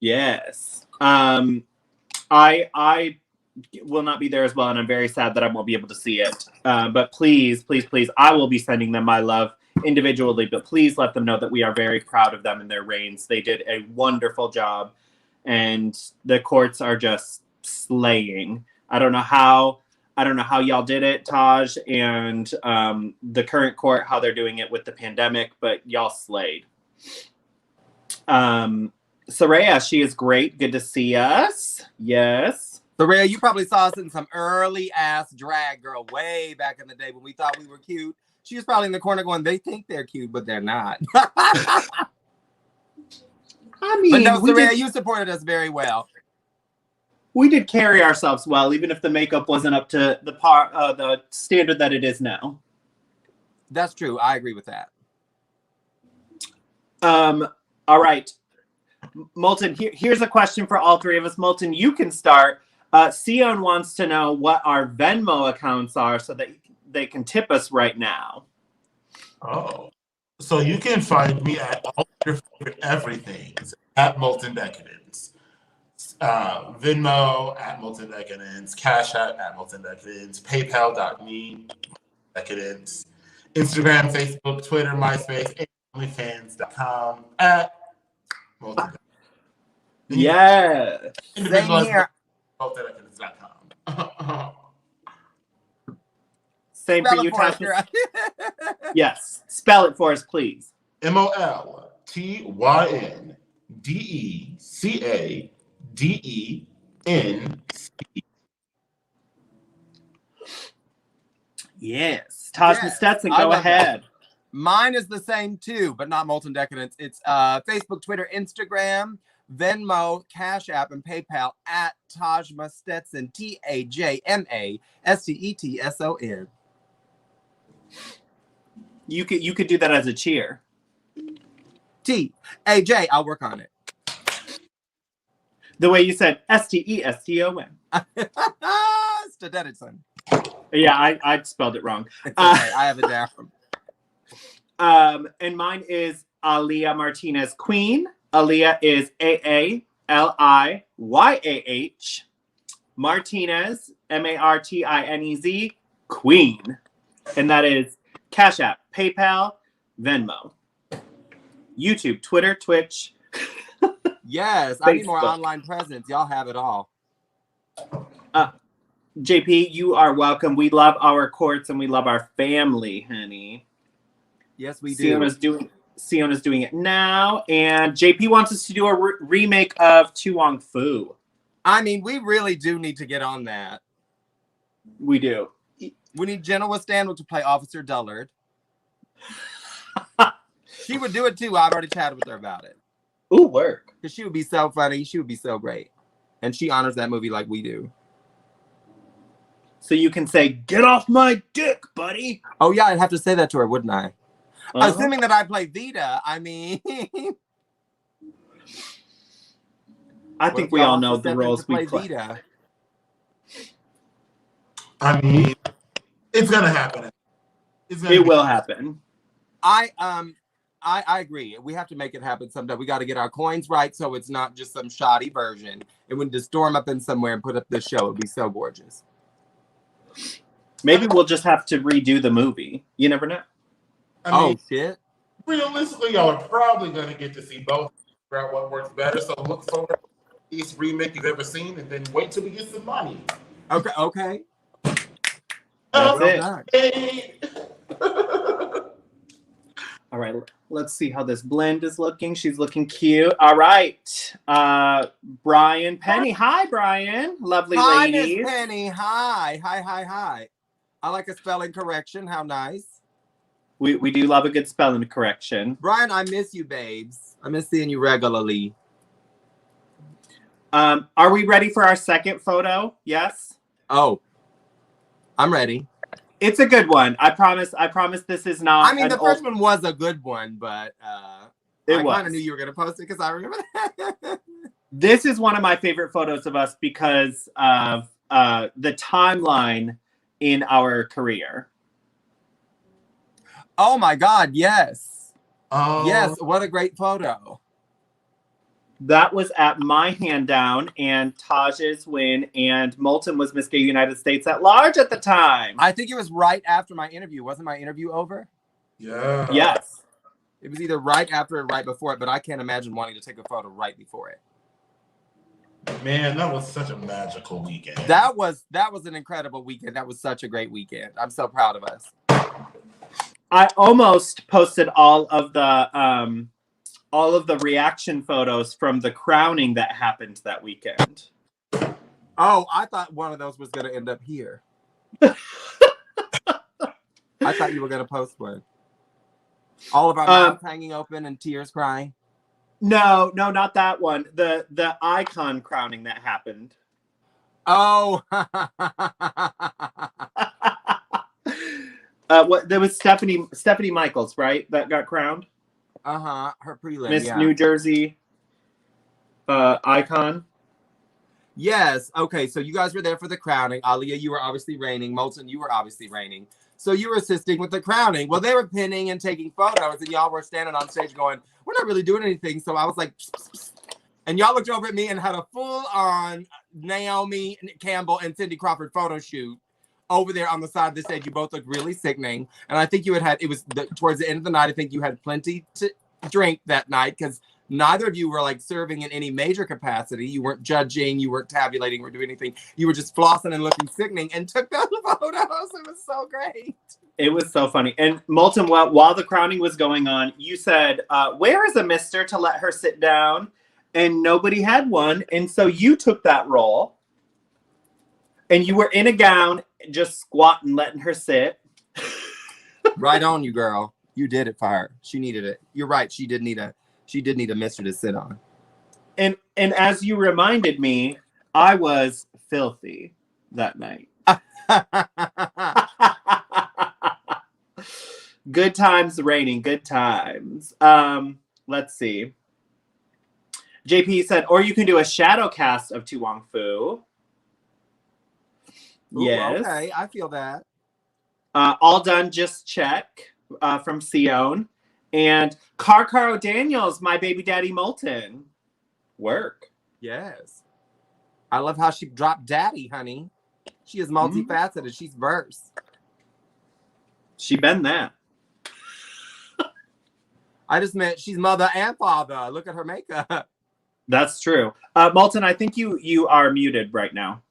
Yes. I will not be there as well, and I'm very sad that I won't be able to see it. But please, please, please, I will be sending them my love individually, but please let them know that we are very proud of them and their reigns. They did a wonderful job, and the courts are just slaying. I don't know how y'all did it, Taj, and the current court, how they're doing it with the pandemic, but y'all slayed. Soraya, she is great. Good to see us. Yes. Soraya, you probably saw us in some early ass drag, girl, way back in the day when we thought we were cute. She was probably in the corner going, they think they're cute, but they're not. I mean, but no, Soraya, you supported us very well. We did carry ourselves well, even if the makeup wasn't up to the standard that it is now. That's true. I agree with that. All right. Moltyn, here's a question for all 3 of us. Moltyn, you can start. Sion wants to know what our Venmo accounts are so that they can tip us right now. Oh. So you can find me at all your favorite everythings at Moltyn Decadence. Venmo at Moltyn Decadence, Cash App at Moltyn Decadence, PayPal.me Decadence, Instagram, Facebook, Twitter, MySpace, and OnlyFans.com at Moltyn Decadence. Yeah. Same here. MoltynDecadence.com. Same for you, Tasha. Yes. Spell it for us, please. MoltynDecadence. Yes. Tajma Stetson, go ahead. That. Mine is the same too, but not Moltyn Decadence. It's Facebook, Twitter, Instagram, Venmo, Cash App, and PayPal at Tajma Stetson, TAJMASTETSON. You could do that as a cheer. TAJ, I'll work on it. The way you said STESTON. Stedson. Yeah, I spelled it wrong. It's okay. I have it down. And mine is Aaliyah Martinez Queen. Aaliyah is AALIYAH. Martinez, MARTINEZ, Queen. And that is Cash App, PayPal, Venmo, YouTube, Twitter, Twitch. Yes, I need more online presence. Y'all have it all. JP, you are welcome. We love our courts and we love our family, honey. Yes, we do. Sion is doing it now, and JP wants us to do a remake of Tu Wong Fu. I mean, we really do need to get on that. We do. We need Jenna Westandle to play Officer Dullard. She would do it too. I've already chatted with her about it. Ooh, work. Because she would be so funny. She would be so great. And she honors that movie like we do. So you can say, "Get off my dick, buddy." Oh, yeah, I'd have to say that to her, wouldn't I? Assuming that I play Vita, I mean... I think we all know the roles we play. Vita. I mean, it's going to happen. It will happen. I agree. We have to make it happen someday. We got to get our coins right so it's not just some shoddy version. It would just storm up in somewhere and put up this show. It would be so gorgeous. Maybe we'll just have to redo the movie. You never know. I mean, shit. Realistically, y'all are probably going to get to see both, figure out what works better. So look forward to funniest remake you've ever seen, and then wait till we get some money. Okay. That's it. Done. All right, let's see how this blend is looking. She's looking cute. All right, Brian Penny. Hi, Brian. Lovely Hi, ladies. Miss Penny. Hi. I like a spelling correction. How nice. We do love a good spelling correction. Brian, I miss you, babes. I miss seeing you regularly. Are we ready for our second photo? Yes? Oh, I'm ready. It's a good one. I promise this is not. I mean, the first one was a good one, but I kind of knew you were going to post it because I remember that. This is one of my favorite photos of us because of the timeline in our career. Oh my God, yes. Oh. Yes, what a great photo. That was at my hand down and Taj's win, and Moltyn was Miss Gay United States at large at the time. I think it was right after my interview. Wasn't my interview over? Yeah. Yes. It was either right after or right before it, but I can't imagine wanting to take a photo right before it. Man, that was such a magical weekend. That was an incredible weekend. That was such a great weekend. I'm so proud of us. I almost posted all of the reaction photos from the crowning that happened that weekend. Oh, I thought one of those was going to end up here. I thought you were going to post one. All of our mouths hanging open and tears crying. No, not that one. The icon crowning that happened. Oh. What there was Stephanie Michaels, right? That got crowned. Her prelim. Miss New Jersey icon. Yes. Okay. So you guys were there for the crowning. Aaliyah, you were obviously reigning. Moltyn, you were obviously reigning. So you were assisting with the crowning. Well, they were pinning and taking photos, and y'all were standing on stage going, "We're not really doing anything." So I was like, psst, psst, psst. And y'all looked over at me and had a full-on Naomi Campbell and Cindy Crawford photo shoot over there on the side of the stage. You both looked really sickening, and I think you had it was towards the end of the night. I think you had plenty to drink that night because neither of you were like serving in any major capacity. You weren't judging, you weren't tabulating, or doing anything. You were just flossing and looking sickening and took those photos. It was so great. It was so funny. And Moltyn, while the crowning was going on, you said, "Where is a mister to let her sit down?" And nobody had one, and so you took that role. And you were in a gown, just squatting, letting her sit. Right on you, girl. You did it for her. She needed it. You're right. She did need a mister to sit on. And as you reminded me, I was filthy that night. Good times raining. Good times. Let's see. JP said, or you can do a shadow cast of Tu Wong Fu. Ooh, Yes. Okay, I feel that. All done, just check from Sion. And Caro Daniels, my baby daddy Moltyn. Work. Yes. I love how she dropped daddy, honey. She is multifaceted. She's verse. She been that. I just meant she's mother and father. Look at her makeup. That's true. Moltyn, I think you are muted right now.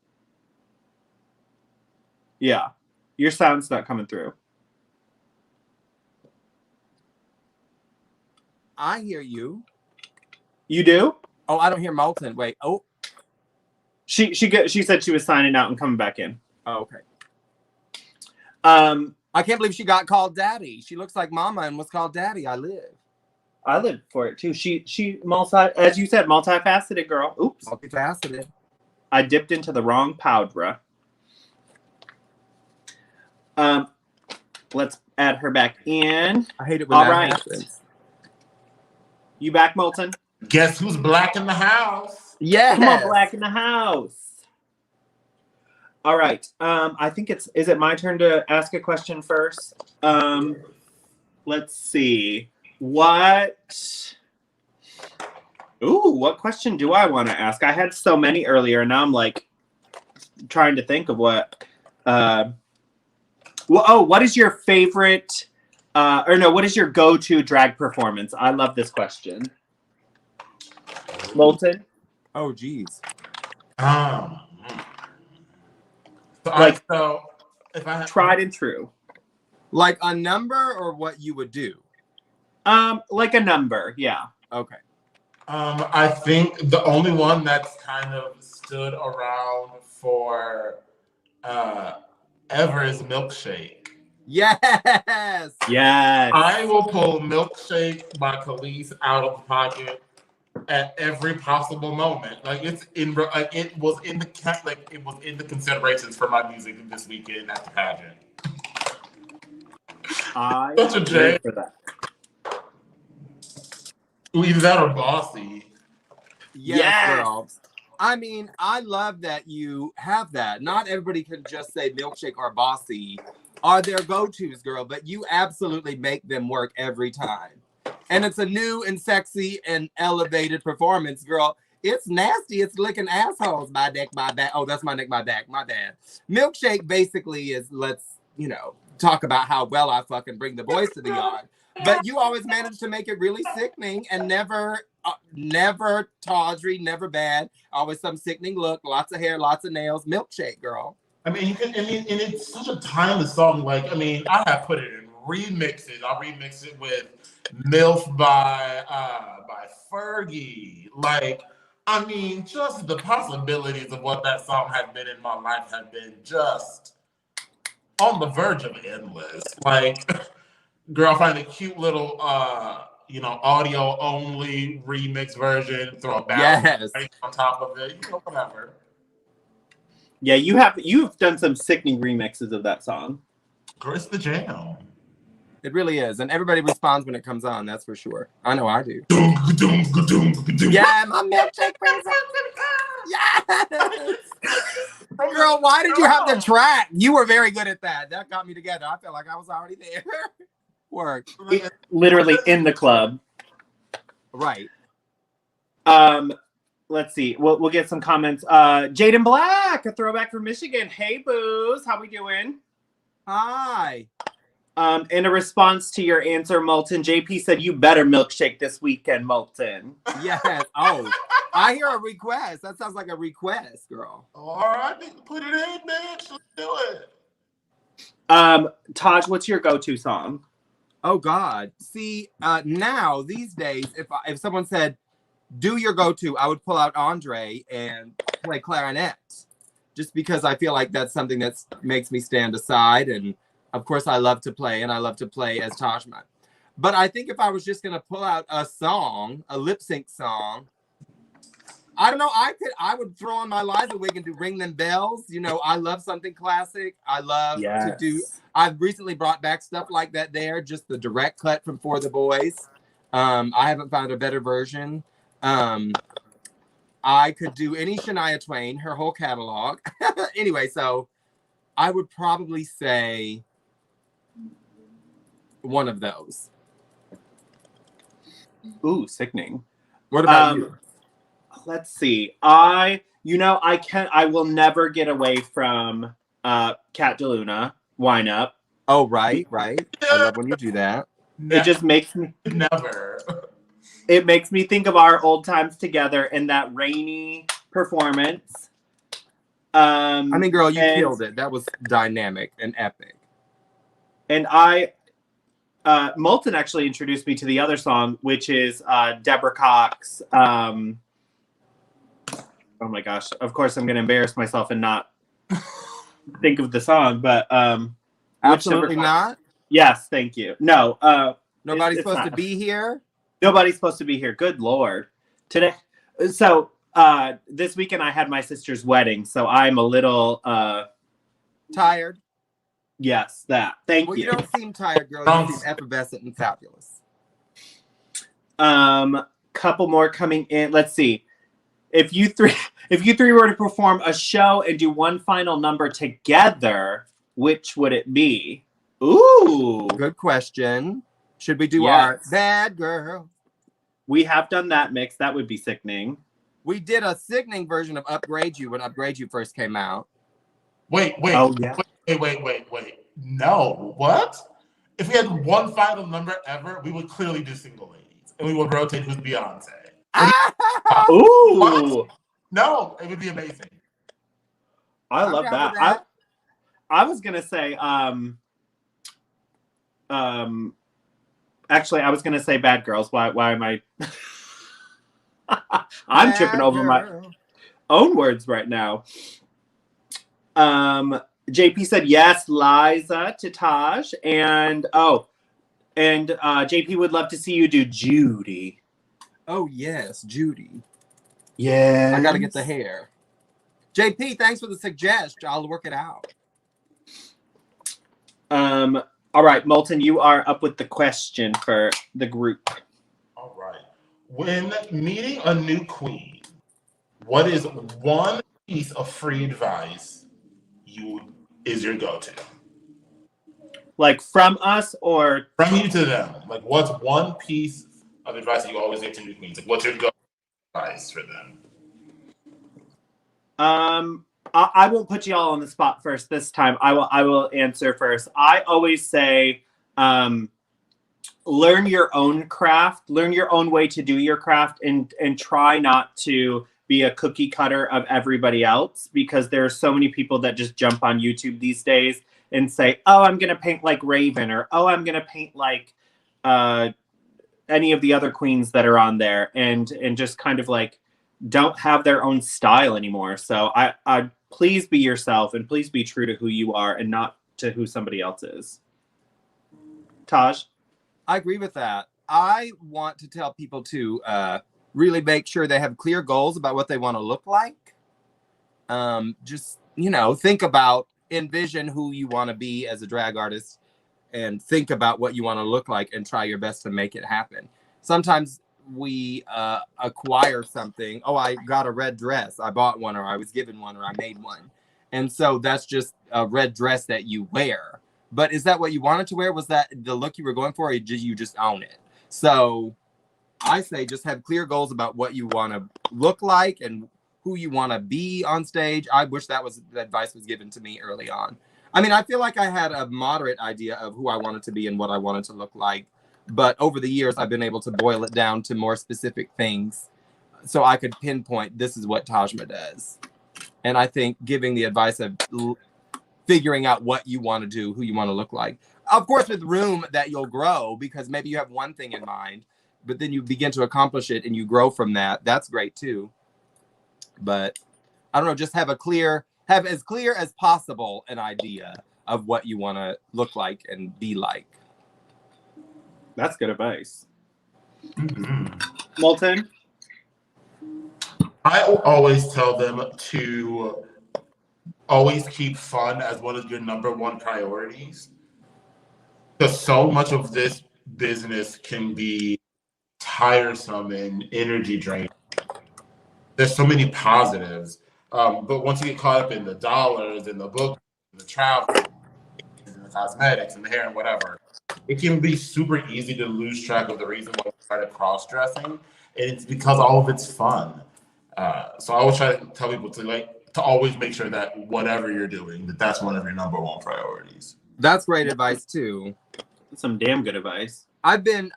Yeah. Your sound's not coming through. I hear you. You do? Oh, I don't hear Moltyn. Wait. Oh. She said she was signing out and coming back in. Oh, okay. I can't believe she got called daddy. She looks like mama and was called daddy. I lived for it too. She as you said, multifaceted girl. Oops. Multifaceted. I dipped into the wrong powder. Let's add her back in. I hate it when that happens. You back, Moltyn? Guess who's black in the house? Yeah. Come on, black in the house. All right. I think is it my turn to ask a question first? Let's see. What question do I want to ask? I had so many earlier, and now I'm like trying to think of what. What is your favorite? What is your go-to drag performance? I love this question. Moltyn? Oh, geez. So, Like- so if I had Tried and true. Like a number or what you would do? Like a number, yeah. Okay. I think the only one that's kind of stood around for ever is Milkshake. Yes. Yes. I will pull Milkshake by Khalees out of the pocket at every possible moment. Like it was in the considerations for my music this weekend at the pageant. I Such a live J. for that. Either that or Bossy. Yes, girl. I mean, I love that you have that. Not everybody can just say Milkshake or Bossy are their go-tos, girl, but you absolutely make them work every time. And it's a new and sexy and elevated performance, girl. It's nasty. It's licking assholes. My neck, my back. Oh, that's my neck, my back. My bad. Milkshake basically is, let's, talk about how well I fucking bring the boys to the yard. But you always manage to make it really sickening and never tawdry, never bad. Always some sickening look, lots of hair, lots of nails. Milkshake, girl. I mean, and it's such a timeless song. Like, I mean, I have put it in remixes. I'll remix it with MILF by Fergie. Like, I mean, just the possibilities of what that song has been in my life have been just on the verge of endless. Like, girl, find a cute little audio only remix version, throw a bass on top of it, whatever. Yeah, you've done some sickening remixes of that song. Girl, it's the jam. It really is. And everybody responds when it comes on, that's for sure. I know I do. Yeah, my milkshake brings up. Yes! Girl, why did you have the track? You were very good at that. That got me together. I felt like I was already there. Work. Literally in the club. Right. Let's see. We'll get some comments. Jaden Black, a throwback from Michigan. Hey, Booze. How we doing? Hi. In a response to your answer, Moltyn, JP said you better milkshake this weekend, Moltyn. Yes. Oh, I hear a request. That sounds like a request, girl. All right, put it in, bitch. Let's do it. Taj, what's your go-to song? Oh God. See, now these days, if someone said, do your go-to, I would pull out Andre and play clarinet. Just because I feel like that's something that makes me stand aside. And of course I love to play, and I love to play as Tajma. But I think if I was just gonna pull out a song, a lip sync song, I don't know, I would throw on my Liza wig and do Ring Them Bells. I love something classic. I love to do. I've recently brought back stuff like that there, just the direct cut from For the Boys. I haven't found a better version. I could do any Shania Twain, her whole catalog. Anyway, so I would probably say one of those. Ooh, sickening. What about you? Let's see. I will never get away from Cat DeLuna, Wine Up. Oh, right. I love when you do that. It just makes me It makes me think of our old times together in that rainy performance. I mean, girl, you killed it. That was dynamic and epic. And Moltyn actually introduced me to the other song, which is Deborah Cox. Oh my gosh! Of course, I'm going to embarrass myself and not think of the song, but Absolutely not. Yes, thank you. No, nobody's supposed to be here. Nobody's supposed to be here. Good Lord. Today. So this weekend I had my sister's wedding, so I'm a little tired. Yes, that. Thank you. You don't seem tired, girl. You seem effervescent and fabulous. Couple more coming in. Let's see. If you three were to perform a show and do one final number together, which would it be? Ooh. Good question. Should we do our Bad Girl? We have done that mix. That would be sickening. We did a sickening version of Upgrade You when Upgrade You first came out. Wait. Oh, yeah. Wait. No. What? If we had one final number ever, we would clearly do Single Ladies. And we would rotate who's Beyonce. Ooh. No, it would be amazing. I love down that. for that. I was gonna say, actually, I was gonna say Bad Girls. Why am I? I'm Bad tripping over my girl. own words right now. JP said yes, Liza to Taj, and JP would love to see you do Judy. Oh yes, Judy. Yeah, I gotta get the hair. JP, thanks for the suggestion. I'll work it out. All right, Moltyn, you are up with the question for the group. All right. When meeting a new queen, what is one piece of free advice is your go-to? Like from us or From you to them. Like, what's one piece of advice that you always give to new queens? Like, what's your go-to advice for them? I won't put you all on the spot first this time. I will answer first. I always say, learn your own craft, learn your own way to do your craft, and try not to be a cookie cutter of everybody else, because there are so many people that just jump on YouTube these days and say, oh, I'm gonna paint like Raven, or oh, I'm gonna paint like any of the other queens that are on there, and just kind of like don't have their own style anymore. So I please be yourself, and please be true to who you are and not to who somebody else is. Taj? I agree with that. I want to tell people to really make sure they have clear goals about what they want to look like. Just, think about, envision who you want to be as a drag artist, and think about what you want to look like and try your best to make it happen. Sometimes we acquire something. Oh, I got a red dress. I bought one, or I was given one, or I made one. And so that's just a red dress that you wear. But is that what you wanted to wear? Was that the look you were going for, or did you just own it? So I say just have clear goals about what you want to look like and who you want to be on stage. I wish that advice was given to me early on. I mean, I feel like I had a moderate idea of who I wanted to be and what I wanted to look like. But over the years, I've been able to boil it down to more specific things so I could pinpoint this is what Tajma does. And I think giving the advice of figuring out what you want to do, who you want to look like. Of course, with room that you'll grow, because maybe you have one thing in mind, but then you begin to accomplish it and you grow from that. That's great too. But I don't know, just have as clear as possible an idea of what you want to look like and be like. That's good advice. Mm-hmm. Moltyn? I always tell them to always keep fun as one of your number one priorities. Because so much of this business can be tiresome and energy draining. There's so many positives. But once you get caught up in the dollars and the book, and the travel, and the cosmetics and the hair and whatever, it can be super easy to lose track of the reason why we started cross-dressing. And it's because all of it's fun. So I always try to tell people to always make sure that whatever you're doing, that's one of your number one priorities. That's great advice too. That's some damn good advice. I've been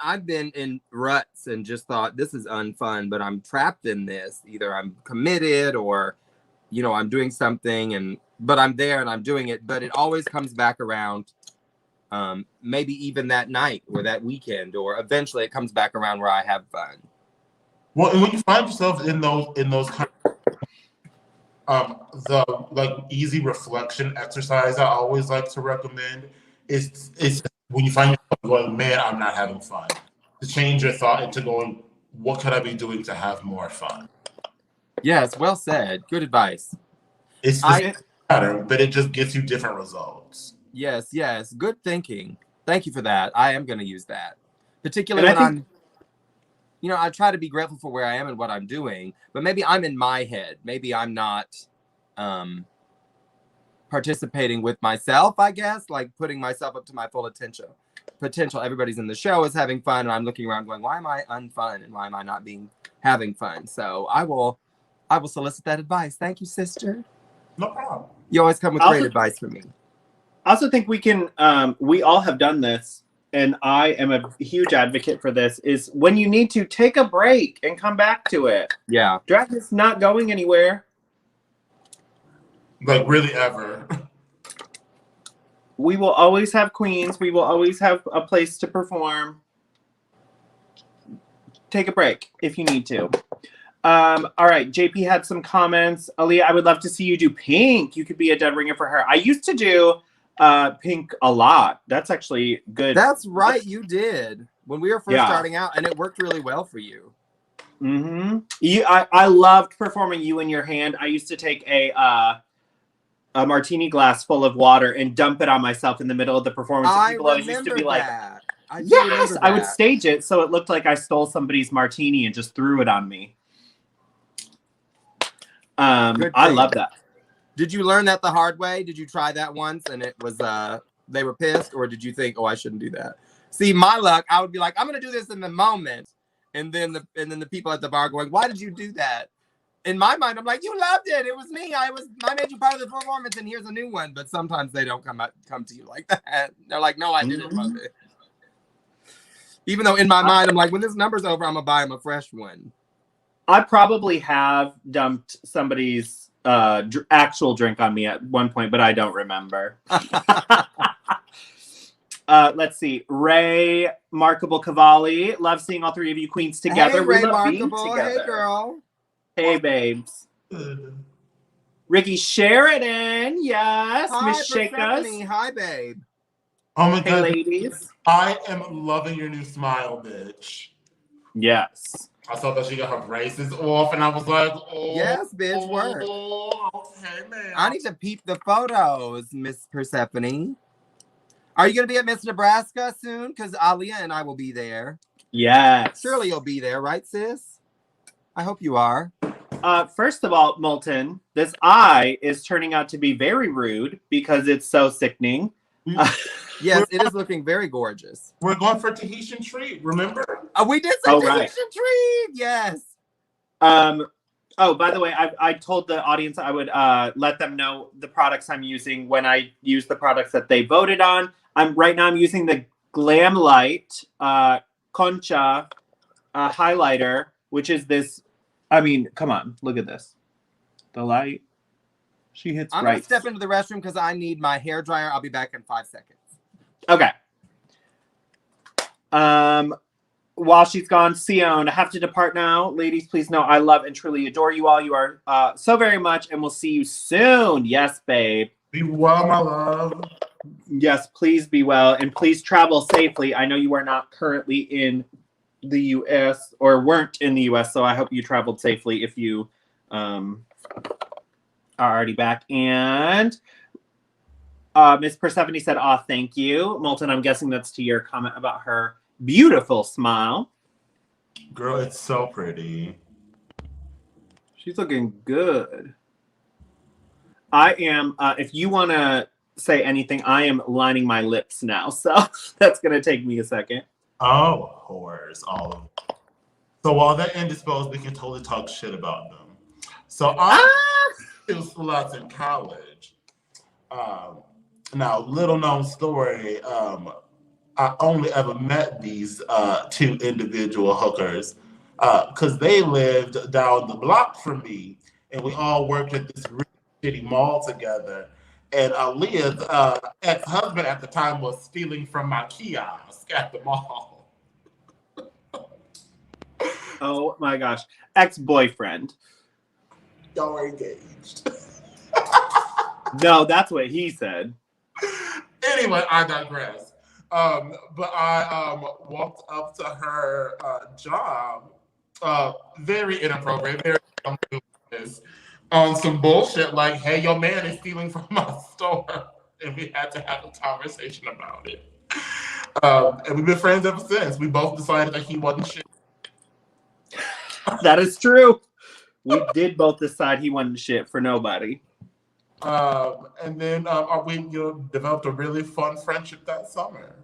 in ruts and just thought this is unfun, but I'm trapped in this. Either I'm committed or, I'm doing something but I'm there and I'm doing it, but it always comes back around. Maybe even that night or that weekend, or eventually it comes back around where I have fun. Well, and when you find yourself in those kind of, the easy reflection exercise I always like to recommend is when you find yourself going, man, I'm not having fun, to change your thought into going, what could I be doing to have more fun? Yes, well said. Good advice. It's the matter, but it just gets you different results. Yes. Good thinking. Thank you for that. I am going to use that. Particularly when I try to be grateful for where I am and what I'm doing, but maybe I'm in my head. Maybe I'm not participating with myself, I guess, like putting myself up to my full potential. Everybody's in the show is having fun, and I'm looking around going, why am I unfun and why am I not having fun? So I will solicit that advice. Thank you, sister. No problem. You always come with great advice for me. I also think we can, we all have done this. and I am a huge advocate for this, is when you need to, take a break and come back to it. Yeah. Drag is not going anywhere. Like, really, ever. We will always have queens. We will always have a place to perform. Take a break if you need to. All right, JP had some comments. Aaliyah, I would love to see you do Pink. You could be a dead ringer for her. I used to do Pink a lot. That's actually good. That's right, you did. When we were first starting out, and it worked really well for you. Mm-hmm. I loved performing You in Your Hand. I used to take a martini glass full of water and dump it on myself in the middle of the performance. I People always used to be like, that. yes, I would stage it so it looked like I stole somebody's martini and just threw it on me. I love that. Did you learn that the hard way? Did you try that once and it was they were pissed, or did you think, oh, I shouldn't do that? See, my luck, I would be like, I'm gonna do this in the moment, and then the people at the bar going, why did you do that? In my mind, I'm like, you loved it. It was me. I made you part of the performance, and here's a new one. But sometimes they don't come to you like that. They're like, no, I didn't love it. Even though in my mind, I'm like, when this number's over, I'm gonna buy him a fresh one. I probably have dumped somebody's actual drink on me at one point, but I don't remember. Let's see. Ray Markable Cavalli. Love seeing all three of you queens together. Hey, we Ray love Markable. being together. Hey, girl. Hey, babes. Ricky Sheridan. Yes. Hi, Miss Shakas. Hi, babe. Oh my Hey, god. ladies. I am loving your new smile, bitch. Yes. I saw that she got her braces off, and I was like, oh. Yes, bitch, work. Okay, man. I need to peep the photos, Miss Persephone. Are you going to be at Miss Nebraska soon? Because Aaliyah and I will be there. Yes. Surely you'll be there, right, sis? I hope you are. First of all, Moltyn, this eye is turning out to be very rude because it's so sickening. Yes, it is looking very gorgeous. We're going for Tahitian treat, remember? We did say Tahitian right. treat. Yes. Oh, by the way, I told the audience I would let them know the products I'm using when I use the products that they voted on. Right now I'm using the Glam Light Concha highlighter, which is this. I mean, come on, look at this. The light. She hits I'm right. going to step into the restroom because I need my hair dryer. I'll be back in 5 seconds. Okay. While she's gone, Sion, I have to depart now. Ladies, please know I love and truly adore you all. You are so very much, and we'll see you soon. Yes, babe. Be well, my love. Yes, please be well, and please travel safely. I know you are not currently in the U.S. or weren't in the U.S., so I hope you traveled safely if you are already back. And Miss Persephone said, "Aw, thank you." Moltyn, I'm guessing that's to your comment about her beautiful smile. Girl, it's so pretty. She's looking good. I am, if you want to say anything, I am lining my lips now, so that's going to take me a second. Oh, whores, all of them. So while they're indisposed, we can totally talk shit about them. So I was sluts in college. Now, little known story, I only ever met these two individual hookers because they lived down the block from me, and we all worked at this really shitty mall together. And Aaliyah's ex-husband at the time was stealing from my kiosk at the mall. Oh my gosh. Ex-boyfriend. Y'all were engaged. No, that's what he said. Anyway, I digress. But I walked up to her job, very inappropriate, very on some bullshit like, "Hey, your man is stealing from my store," and we had to have a conversation about it. And we've been friends ever since. We both decided that he wasn't shit. That is true. We did both decide he wasn't shit for nobody. And then we developed a really fun friendship that summer.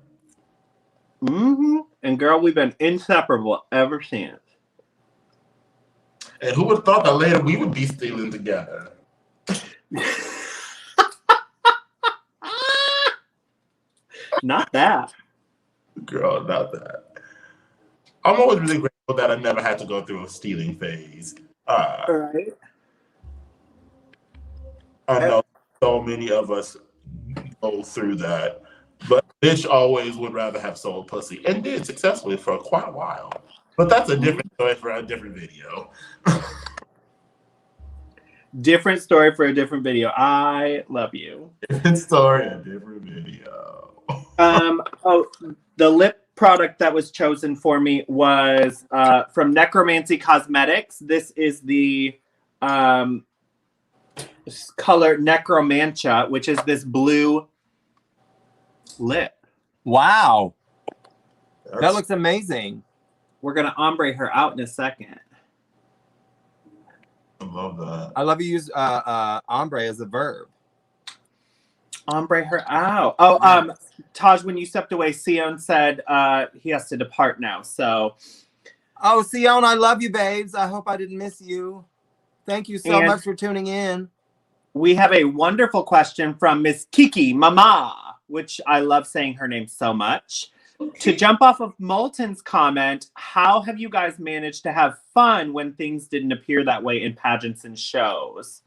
Mm-hmm. And girl, we've been inseparable ever since. And who would have thought that later we would be stealing together? Not that. Girl, not that. I'm always really grateful that I never had to go through a stealing phase. All right. I know so many of us go through that, but bitch always would rather have sold pussy and did successfully for quite a while. But that's a different story for a different video. Different story for a different video. I love you. Different story, a different video. Oh, the lip product that was chosen for me was from Necromancy Cosmetics. This is the color Necromantia, which is this blue lip. Wow. That looks amazing. We're gonna ombre her out in a second. I love that. I love you use ombre as a verb. Ombre her out. Oh, Taj, when you stepped away, Sion said he has to depart now. So, oh, Sion, I love you, babes. I hope I didn't miss you. Thank you so much for tuning in. We have a wonderful question from Miss Kiki Mama, which I love saying her name so much. To jump off of Moltyn's comment, how have you guys managed to have fun when things didn't appear that way in pageants and shows?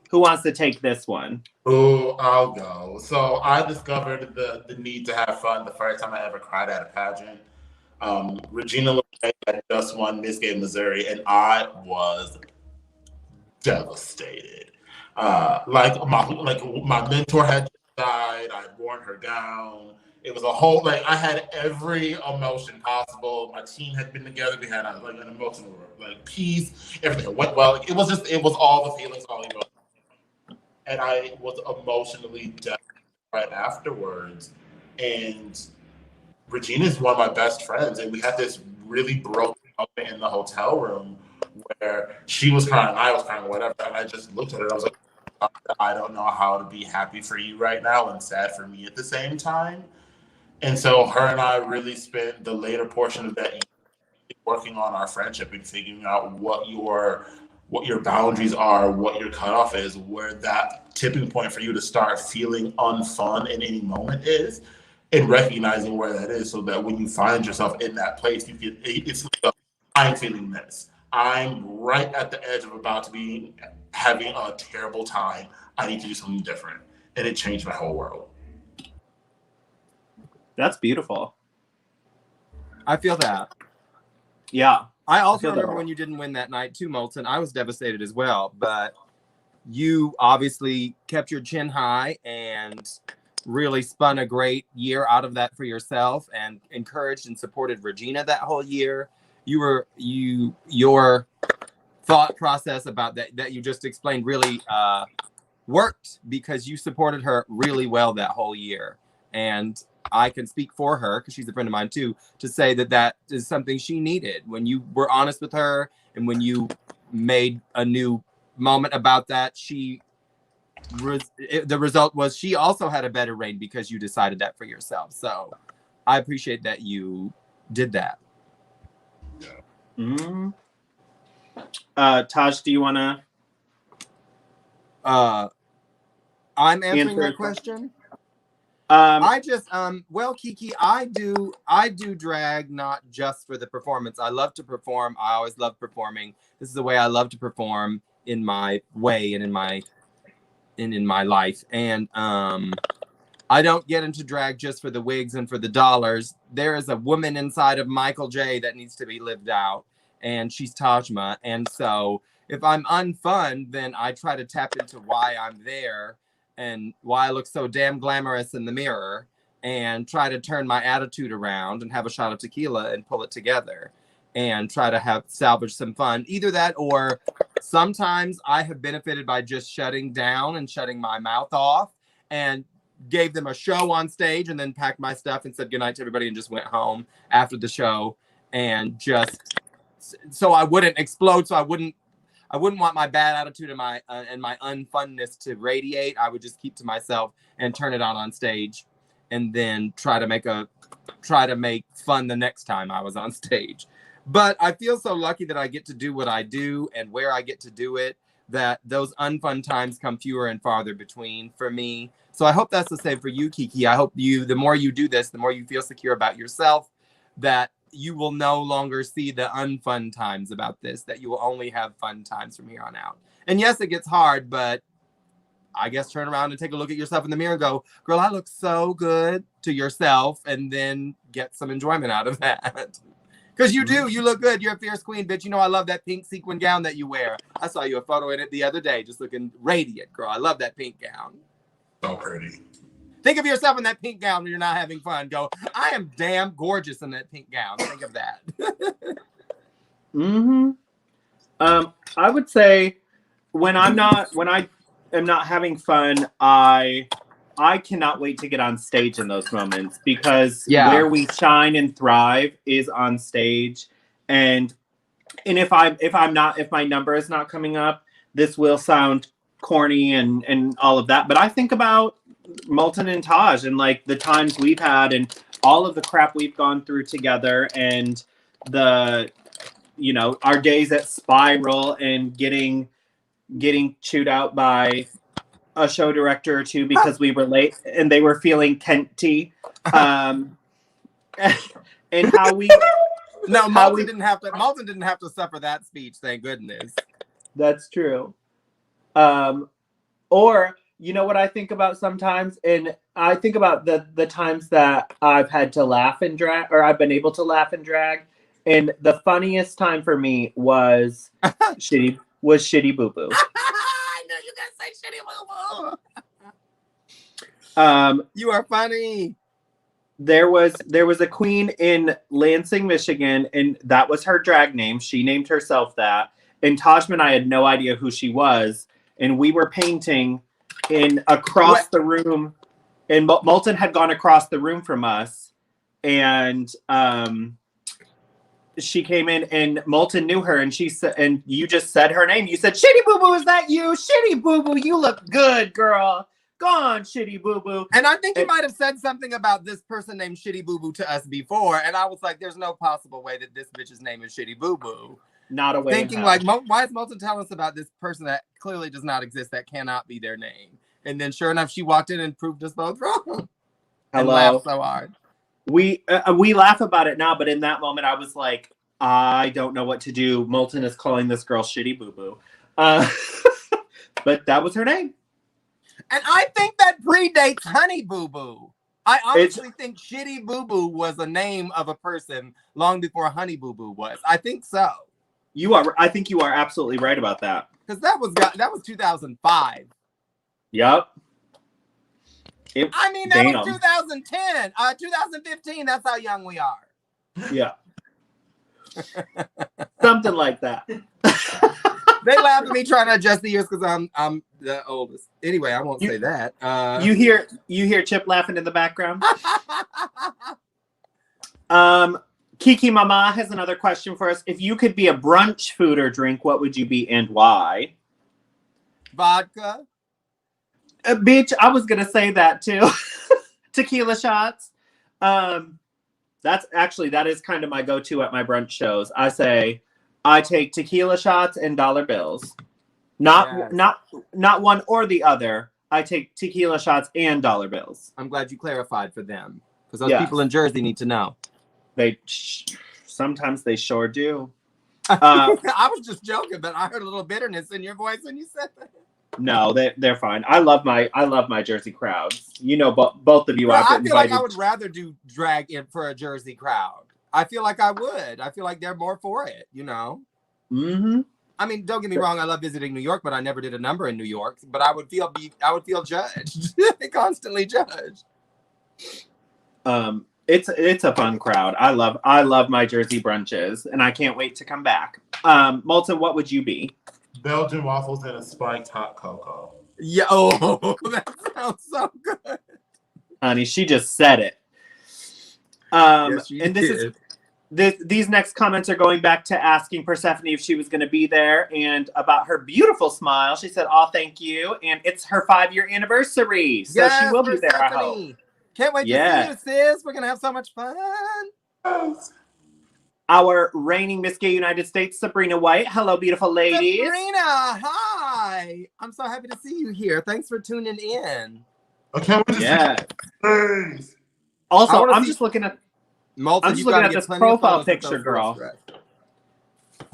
Who wants to take this one? Oh, I'll go. So I discovered the need to have fun the first time I ever cried at a pageant. Regina LeMay had just won Miss Gay Missouri, and I was devastated. Like my mentor had just died. I had worn her gown. It was a whole I had every emotion possible. My team had been together. We had an emotional peace. Everything went well. It was all the feelings, all emotions. And I was emotionally devastated right afterwards. And Regina's one of my best friends, and we had this really broken moment in the hotel room where she was crying, I was crying, whatever. And I just looked at her and I was like, I don't know how to be happy for you right now and sad for me at the same time. And so her and I really spent the later portion of that year working on our friendship and figuring out what your boundaries are, what your cutoff is, where that tipping point for you to start feeling unfun in any moment is, and recognizing where that is, so that when you find yourself in that place, it's like, I'm feeling this. I'm right at the edge of about to be having a terrible time. I need to do something different. And it changed my whole world. That's beautiful. I feel that. Yeah. I also remember when you didn't win that night too, Moltyn. I was devastated as well, but you obviously kept your chin high and really spun a great year out of that for yourself and encouraged and supported Regina that whole year. Your thought process about that you just explained really worked, because you supported her really well that whole year. And I can speak for her, because she's a friend of mine too, to say that is something she needed. When you were honest with her and when you made a new moment about that, the result was she also had a better reign because you decided that for yourself. So I appreciate that you did that. Mm-hmm. Taj, do you want to? I'm answering that question. Well, Kiki, I do drag not just for the performance. I love to perform. I always love performing. This is the way I love to perform in my way and in my life. And I don't get into drag just for the wigs and for the dollars. There is a woman inside of Michael J that needs to be lived out, and she's Tajma. And so if I'm unfun, then I try to tap into why I'm there and why I look so damn glamorous in the mirror, and try to turn my attitude around and have a shot of tequila and pull it together and try to salvage some fun. Either that, or sometimes I have benefited by just shutting down and shutting my mouth off and gave them a show on stage and then packed my stuff and said goodnight to everybody and just went home after the show, and just so I wouldn't explode, so I wouldn't want my bad attitude and my unfunness to radiate. I would just keep to myself and turn it on stage, and then try to make fun the next time I was on stage. But I feel so lucky that I get to do what I do and where I get to do it, that those unfun times come fewer and farther between for me. So I hope that's the same for you, Kiki. I hope the more you do this, the more you feel secure about yourself, that you will no longer see the unfun times about this, that you will only have fun times from here on out. And yes, it gets hard, but I guess turn around and take a look at yourself in the mirror and go, girl, I look so good, to yourself, and then get some enjoyment out of that. Because you do. You look good. You're a fierce queen, bitch. You know I love that pink sequin gown that you wear. I saw you a photo in it the other day, just looking radiant, girl. I love that pink gown. So pretty. Think of yourself in that pink gown when you're not having fun. Go, I am damn gorgeous in that pink gown. Think of that. I would say when I am not having fun, I cannot wait to get on stage in those moments, because where we shine and thrive is on stage. And if my number is not coming up, this will sound corny and all of that. But I think about Moltyn and Taj and like the times we've had and all of the crap we've gone through together, and the, you know, our days at Spiral and getting chewed out by a show director or two because we were late and they were feeling Kenty. And how we Moltyn didn't have to suffer that speech, thank goodness. That's true. Or you know what I think about sometimes, and I think about the times that I've had to laugh and drag, or I've been able to laugh and drag, and the funniest time for me was Shitty Boo Boo. I know you guys say Shitty Boo Boo. You are funny. There was a queen in Lansing, Michigan, and that was her drag name. She named herself that. And Tajma and I had no idea who she was, and we were painting across the room, and Moltyn had gone across the room from us, and she came in, and Moltyn knew her, and she said, and you just said her name. You said, "Shitty Boo Boo, is that you? Shitty Boo Boo, you look good, girl. Go on, Shitty Boo Boo." And I think you might have said something about this person named Shitty Boo Boo to us before, and I was like, "There's no possible way that this bitch's name is Shitty Boo Boo." Not a way. Thinking like, why is Moltyn telling us about this person that clearly does not exist, that cannot be their name? And then, sure enough, she walked in and proved us both wrong. And laughed so hard. We laugh about it now, but in that moment, I was like, I don't know what to do. Moltyn is calling this girl Shitty Boo Boo, but that was her name. And I think that predates Honey Boo Boo. I honestly think Shitty Boo Boo was a name of a person long before Honey Boo Boo was. I think so. I think you are absolutely right about that. Because that was 2005. Yep. That was 2010. 2015, that's how young we are. Yeah. Something like that. They laugh at me trying to adjust the years because I'm the oldest. Anyway, I won't say that. You hear Chip laughing in the background? Kiki Mama has another question for us. If you could be a brunch food or drink, what would you be and why? Vodka. Bitch, I was gonna say that too. Tequila shots. That is kind of my go-to at my brunch shows. I take tequila shots and dollar bills. Not one or the other. I take tequila shots and dollar bills. I'm glad you clarified for them, because those people in Jersey need to know. Sometimes they sure do. I was just joking, but I heard a little bitterness in your voice when you said that. No, they're fine. I love my Jersey crowds. You know, both of you. I feel like I would rather do drag in for a Jersey crowd. I feel like I would. I feel like they're more for it. You know. Mm-hmm. I mean, don't get me wrong. I love visiting New York, but I never did a number in New York. But I would feel judged, constantly judged. It's a fun crowd. I love my Jersey brunches, and I can't wait to come back. Moltyn, what would you be? Belgian waffles and a spiked hot cocoa. Yo, that sounds so good. Honey, she just said it. Yes, and these next comments are going back to asking Persephone if she was going to be there, and about her beautiful smile. She said, "Oh, thank you," and it's her 5-year anniversary, so she will be there. I hope. Can't wait to see you, sis. We're gonna have so much fun. Yes. Our reigning Miss Gay United States, Sabrina White. Hello, beautiful ladies. Sabrina, hi. Hi. I'm so happy to see you here. Thanks for tuning in. I can't wait to Yeah. see you. Also, wanna I'm see- just looking at Moltyn, I'm just you looking gotta at get this plenty of profile photos with picture, those girl. voice threads.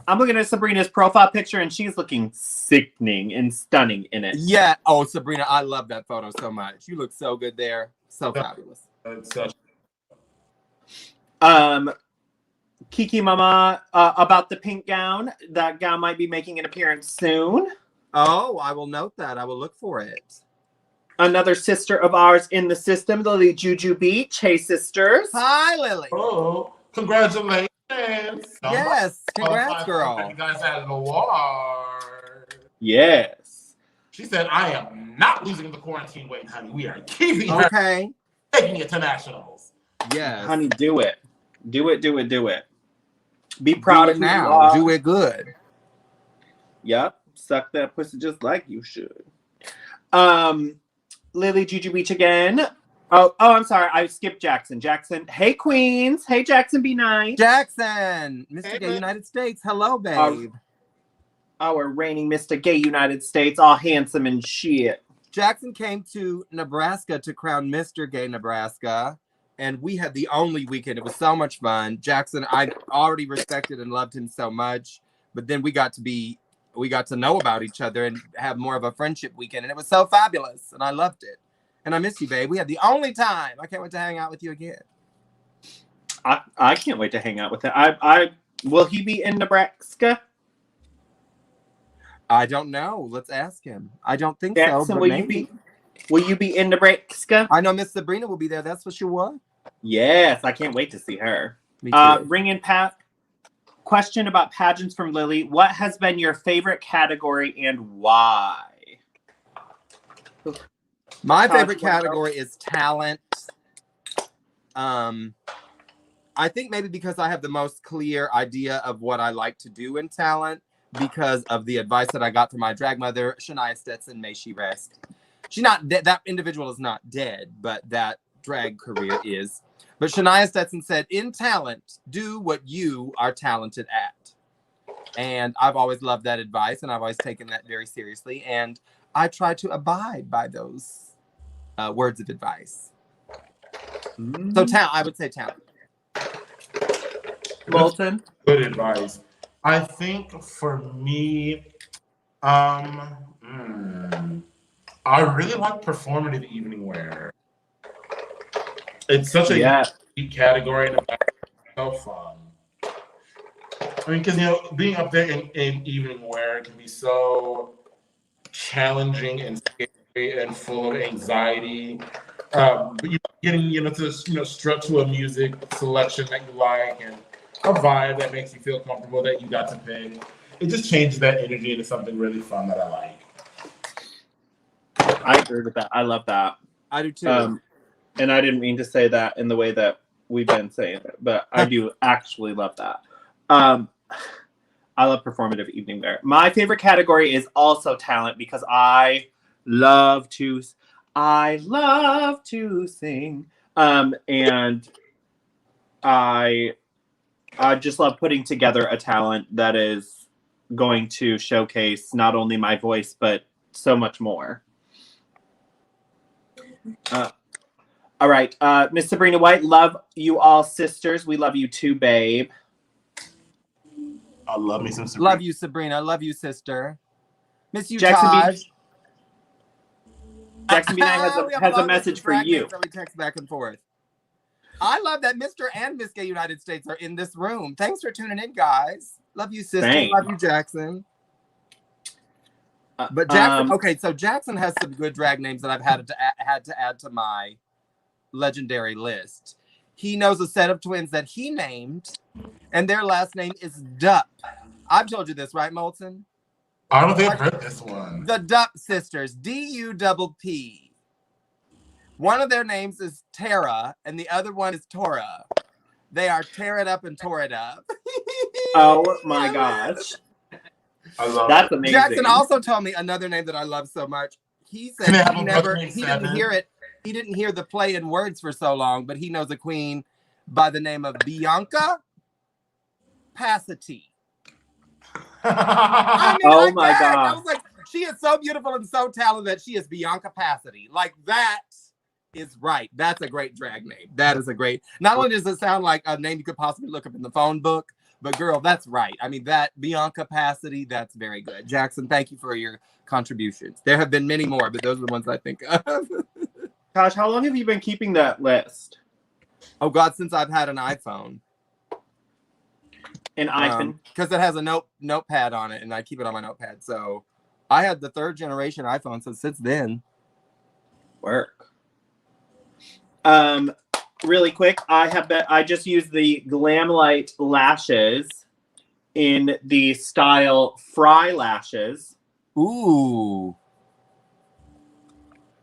I'm looking at Sabrina's profile picture, and she's looking sickening and stunning in it. Yeah. Oh, Sabrina, I love that photo so much. You look so good there. So fabulous. Kiki Mama, about the pink gown. That gown might be making an appearance soon. Oh, I will note that. I will look for it. Another sister of ours in the system, Lily Juju Beach. Hey, sisters. Hi, Lily. Oh, congratulations. Yes. Congrats, girl. You guys had an award. Yes. She said, I am not losing the quarantine weight, honey. We are keeping her, Okay. taking it to nationals. Yes. Honey, do it. Do it, do it, do it. Be proud Do of it who you now. are. Do it good. Yep. Suck that pussy just like you should. Lily Juju Beach again. Oh, I'm sorry. I skipped Jackson. Jackson. Hey, Queens. Hey, Jackson. Be nice. Jackson, Mr. Hey, Gay babe. United States. Hello, babe. Our reigning Mr. Gay United States, all handsome and shit. Jackson came to Nebraska to crown Mr. Gay Nebraska, and we had the only weekend. It was so much fun. Jackson, I already respected and loved him so much, but then we got to know about each other and have more of a friendship weekend, and it was so fabulous, and I loved it. And I miss you, babe. We had the only time. I can't wait to hang out with you again. I can't wait to hang out with him. I will he be in Nebraska? I don't know. Let's ask him. I don't think Jackson, so, but maybe. Will you be in Nebraska? I know Miss Sabrina will be there. That's for sure. Yes, I can't wait to see her. Me too. Ring in Pat. Question about pageants from Lily. What has been your favorite category and why? My Todd, favorite you wanna go? category is talent. I think maybe because I have the most clear idea of what I like to do in talent because of the advice that I got from my drag mother, Tajma Stetson, may she rest. She's not dead. That individual is not dead, but that drag career is. But Tajma Stetson said, in talent, do what you are talented at. And I've always loved that advice, and I've always taken that very seriously. And I try to abide by those words of advice. So I would say talent. Moltyn. Good advice. I think for me, I really like performative evening wear. It's such a unique category and it's so fun. I mean, because being up there in evening wear can be so challenging and scary and full of anxiety. But getting to strut to a music selection that you like and a vibe that makes you feel comfortable that you got to pick. It just changes that energy into something really fun that I like. I agree with that. I love that. I do too. And I didn't mean to say that in the way that we've been saying it, but I do actually love that. I love performative evening wear. My favorite category is also talent because I love to sing. And I just love putting together a talent that is going to showcase not only my voice, but so much more. All right. Miss Sabrina White, love you all, sisters. We love you too, babe. I love me some Sabrina. Love you, Sabrina. Love you, sister. Miss you, Jackson Taj. Jackson B. Knight has a message for you. We text back and forth. I love that Mr. and Miss Gay United States are in this room. Thanks for tuning in, guys. Love you, sister. Thanks. Love you, Jackson. But Jackson, okay, so Jackson has some good drag names that I've had to add to my legendary list. He knows a set of twins that he named, and their last name is Dupp. I've told you this, right, Moltyn? I don't think I've heard this one. The Dupp sisters, D-U-P-P. One of their names is Tara, and the other one is Tora. They are Tear It Up and Tore It Up. Oh my gosh. I love That's it. amazing. Jackson also told me another name that I love so much. He said he didn't hear it. He didn't hear the play in words for so long, but he knows a queen by the name of Bianca Passity. I mean, oh my gosh. I was like, She is so beautiful and so talented that she is beyond capacity. Like, that is right. That's a great drag name. That is a great. Not only does it sound like a name you could possibly look up in the phone book, but girl, that's right. I mean, that beyond capacity, that's very good. Jackson, thank you for your contributions. There have been many more, but those are the ones I think of. Gosh, how long have you been keeping that list? Oh God, since I've had an iPhone. An iPhone? Because it has a notepad on it, and I keep it on my notepad. So I had the 3rd generation iPhone, so since then. Work. Really quick, I just used the Glamlite lashes in the style Fry lashes. Ooh.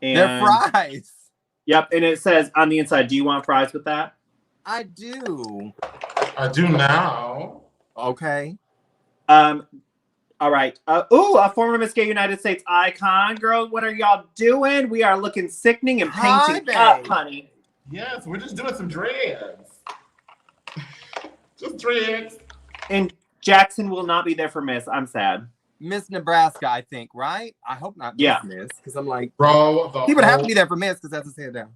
And, they're fries. Yep, and it says on the inside, do you want fries with that? I do. I do now. Okay. All right. A former Miss Gay United States icon. Girl, what are y'all doing? We are looking sickening and painting up, honey. Yes, we're just doing some dreads. Just dreads. And Jackson will not be there for Miss. I'm sad. Miss Nebraska, I think, right? I hope not Miss, because I'm like, bro, he would have to be there for Miss because that's his hand down.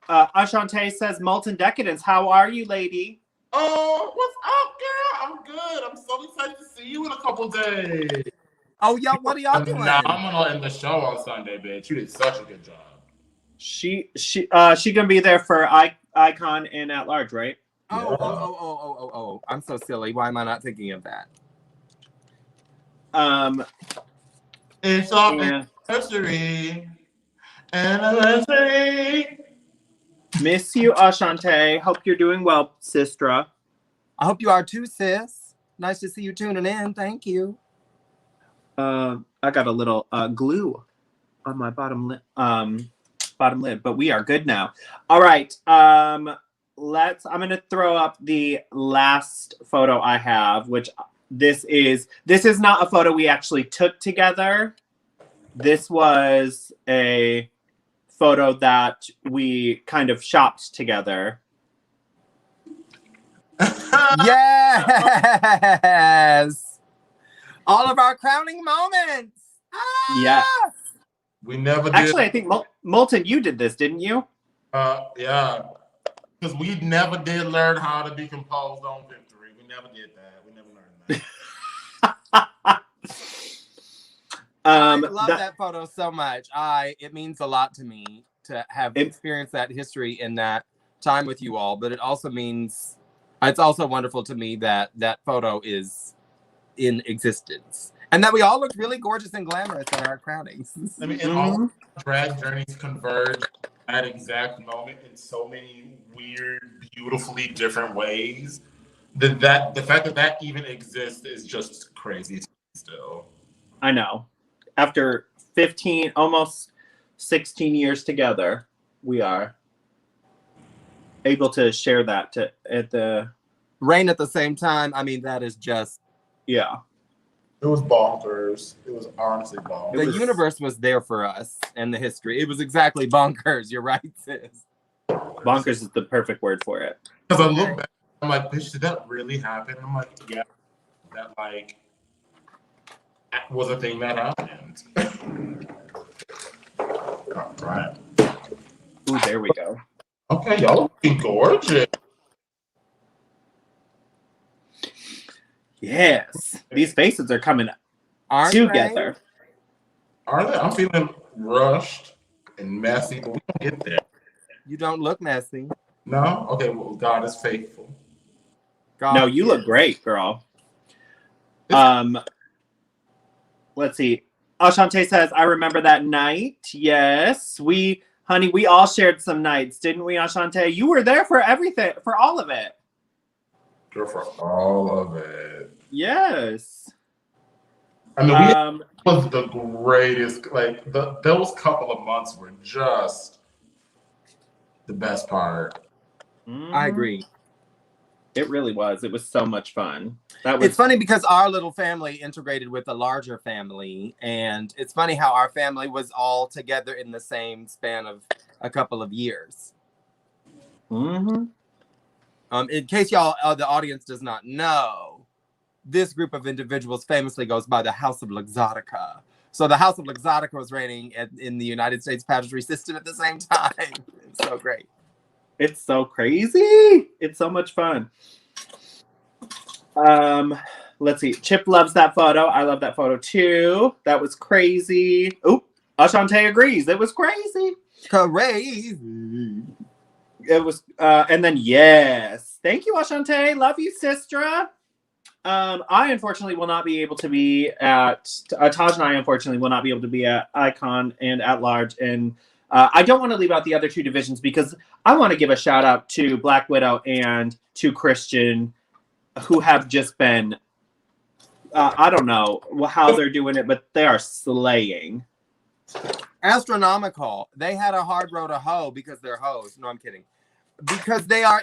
Ashante says, Moltyn Decadence, how are you, lady? Oh, what's up, girl? I'm good. I'm so excited to see you in a couple days. Oh, y'all, what are y'all doing? Phenomenal in the show on Sunday, bitch. You did such a good job. She gonna be there for Icon and At Large, right? Oh. I'm so silly. Why am I not thinking of that? It's our anniversary. Anniversary. Miss you, Ashante. Hope you're doing well, sistra. I hope you are too, sis. Nice to see you tuning in. Thank you. I got a little glue on my bottom lid, but we are good now. All right. I'm gonna throw up the last photo I have, which this is not a photo we actually took together. This was a photo that we kind of shopped together. Yes! All of our crowning moments! Yes. We never did. Actually, I think Moltyn, you did this, didn't you? Yeah. Because we never did learn how to be composed on victory. We never did that. We never learned that. I love that photo so much. It means a lot to me to have experienced that history in that time with you all, but it also means it's also wonderful to me that that photo is in existence and that we all looked really gorgeous and glamorous in our crownings. I mean, and all drag journeys converge at that exact moment in so many weird, beautifully different ways. The fact that even exists is just crazy still. I know. After 15, almost 16 years together, we are able to share that at the reign at the same time. I mean, that is just It was bonkers. It was honestly bonkers. The universe was there for us and the history. It was exactly bonkers. You're right, sis. Bonkers is the perfect word for it. Because I look back, I'm like, bitch, did that really happen? I'm like, yeah, that like was a thing that happened. All right. Ooh, there we go. Okay, y'all looking gorgeous. Yes, these faces are coming together. Are they? I'm feeling rushed and messy, but we don't get there. You don't look messy. No? Okay, well, God is faithful. No, you look great, girl. Let's see. Ashante says, I remember that night. Yes, we all shared some nights, didn't we, Ashante? You were there for everything, for all of it. Girl, for all of it. Yes. I mean, it was the greatest. Like, those couple of months were just the best part. I agree. It really was. It was so much fun. It's funny because our little family integrated with a larger family, and it's funny how our family was all together in the same span of a couple of years. Mm-hmm. In case y'all, the audience does not know, this group of individuals famously goes by the House of Luxottica. So the House of Luxottica was reigning in the United States pageantry system at the same time. It's so great. It's so crazy. It's so much fun. Let's see. Chip loves that photo. I love that photo too. That was crazy. Oop. Ashante agrees. It was crazy. Crazy. It was, and then yes. Thank you, Ashante. Love you, Sistra. I unfortunately will not be able to be at Taj and I unfortunately will not be able to be at Icon and at Large, and I don't want to leave out the other two divisions because I want to give a shout out to Black Widow and to Christian, who have just been I don't know how they're doing it, but they are slaying. Astronomical. They had a hard row to hoe because they're hoes. No, I'm kidding. Because they are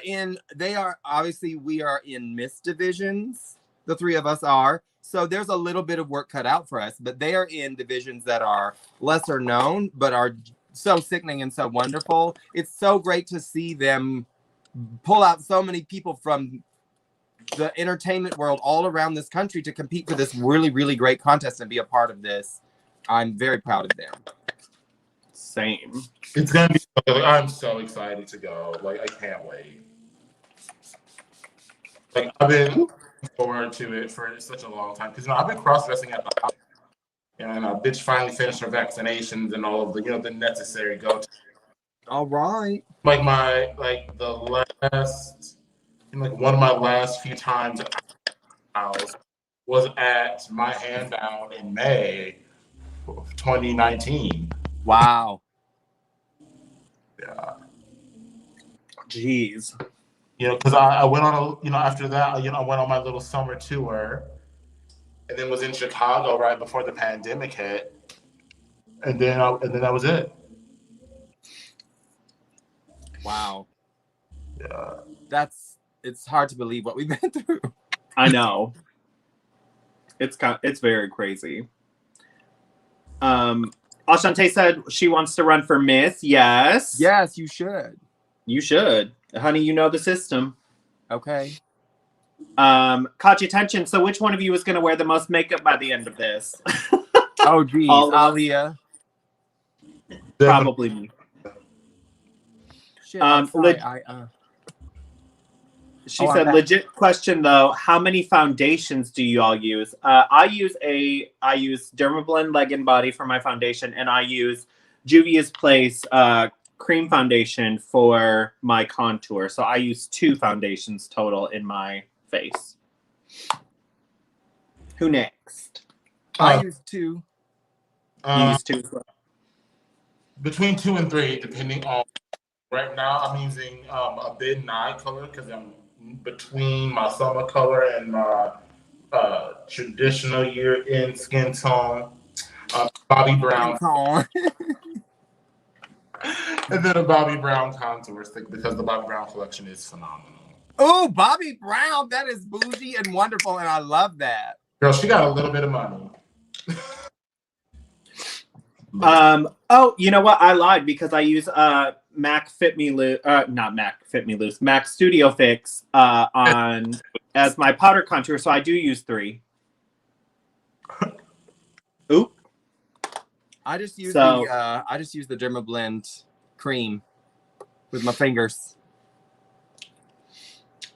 obviously we are in Miss divisions. The three of us are. So there's a little bit of work cut out for us, but they are in divisions that are lesser known, but are so sickening and so wonderful. It's so great to see them pull out so many people from the entertainment world all around this country to compete for this really, really great contest and be a part of this. I'm very proud of them. Same. It's gonna be. I'm so excited to go. Like I can't wait. Like I've been looking forward to it for such a long time because I've been cross dressing at the house, and bitch finally finished her vaccinations and all of the the necessary go. All right. Like the last, like one of my last few times at the house was at my hand down in May of 2019. Wow. Yeah. Jeez. Because I went on after that, I went on my little summer tour and then was in Chicago right before the pandemic hit. And then that was it. Wow. Yeah. It's hard to believe what we've been through. I know. It's very crazy. Ashante said she wants to run for Miss. Yes. Yes, you should. You should. Honey, you know the system. Okay. Caught your attention. So which one of you is going to wear the most makeup by the end of this? Oh, geez. Aaliyah. Probably me. Shit, I'm sorry. She said, legit question though, how many foundations do you all use? I use Dermablend Leg and Body for my foundation, and I use Juvia's Place cream foundation for my contour. So I use 2 foundations total in my face. Who next? I use 2. You use 2 as well? Between 2 and 3, depending on. Right now, I'm using a midnight color because I'm between my summer color and my traditional year-end skin tone. Bobby Brown. And then a Bobby Brown contour stick because the Bobby Brown collection is phenomenal. Oh, Bobby Brown. That is bougie and wonderful, and I love that. Girl, she got a little bit of money. Oh, you know what? I lied because I use Mac Fit Me Loose, not Mac Fit Me Loose, Mac Studio Fix on as my powder contour, so I do use 3. Oop. I just use the Dermablend cream with my fingers.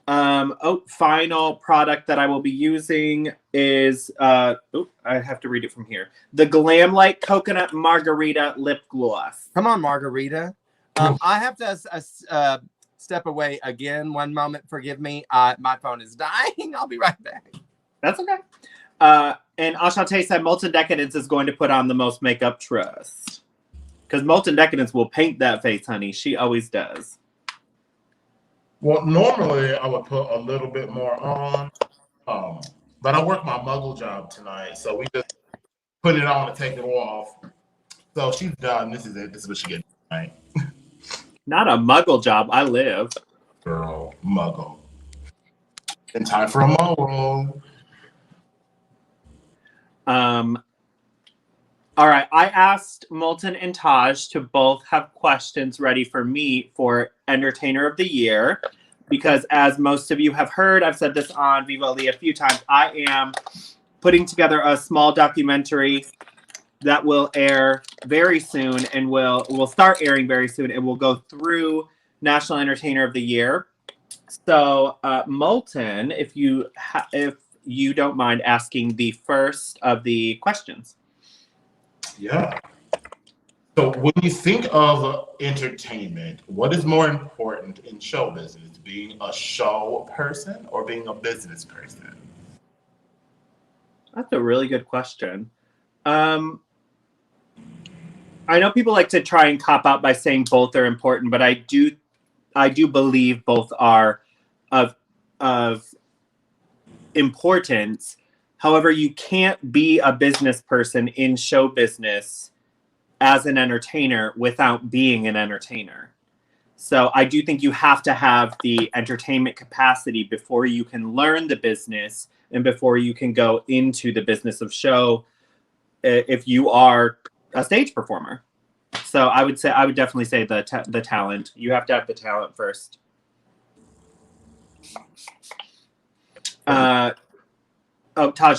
Final product that I will be using is I have to read it from here. The Glam Light Coconut Margarita Lip Gloss. Come on, Margarita. I have to step away again. One moment, forgive me. My phone is dying. I'll be right back. That's okay. And Ashante said Moltyn Decadence is going to put on the most makeup trust. Because Moltyn Decadence will paint that face, honey. She always does. Well, normally I would put a little bit more on, but I work my muggle job tonight, so we just put it on and take it off. So she's done. This is it. This is what she gets tonight. Not a muggle job. I live. Girl, muggle. In time for a muggle. All right. I asked Moltyn and Taj to both have questions ready for me for Entertainer of the Year. because as most of you have heard, I've said this on Viva Aaliyah a few times, I am putting together a small documentary that will air very soon and will start airing very soon and will go through National Entertainer of the Year. So, Moltyn, if you don't mind asking the first of the questions. Yeah. So when you think of entertainment, what is more important in show business, being a show person or being a business person? That's a really good question. I know people like to try and cop out by saying both are important, but I do believe both are of importance. However, you can't be a business person in show business as an entertainer without being an entertainer. So I do think you have to have the entertainment capacity before you can learn the business and before you can go into the business of show if you are a stage performer. So I would definitely say the talent. You have to have the talent first. Taj,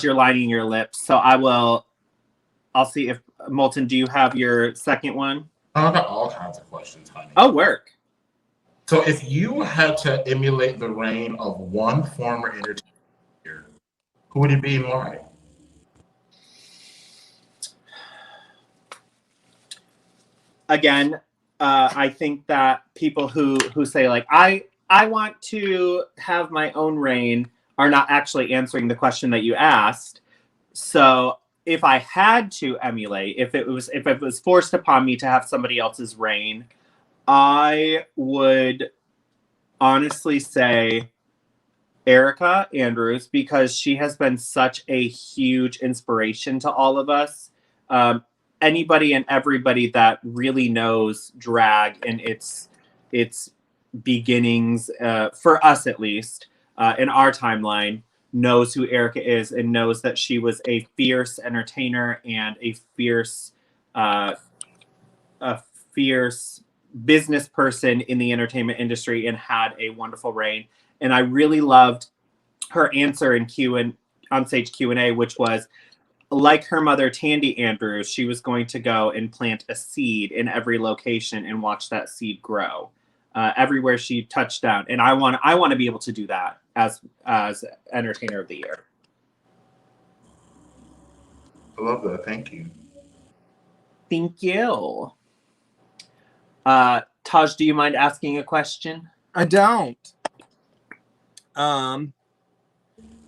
you're lining your lips. So I'll see if Moltyn, do you have your second one? I got all kinds of questions, honey. Oh, work. So if you had to emulate the reign of one former entertainer, who would it be and why? Again, I think that people who say like I want to have my own reign are not actually answering the question that you asked. So if I had to emulate, if it was forced upon me to have somebody else's reign, I would honestly say Erica Andrews, because she has been such a huge inspiration to all of us. Anybody and everybody that really knows drag and its beginnings, for us at least, in our timeline, knows who Erica is and knows that she was a fierce entertainer and a fierce business person in the entertainment industry and had a wonderful reign. And I really loved her answer in onstage Q&A, which was, like her mother, Tandy Andrews, she was going to go and plant a seed in every location and watch that seed grow everywhere she touched down. And I want to be able to do that as Entertainer of the Year. I love that. Thank you. Thank you. Taj, do you mind asking a question? I don't.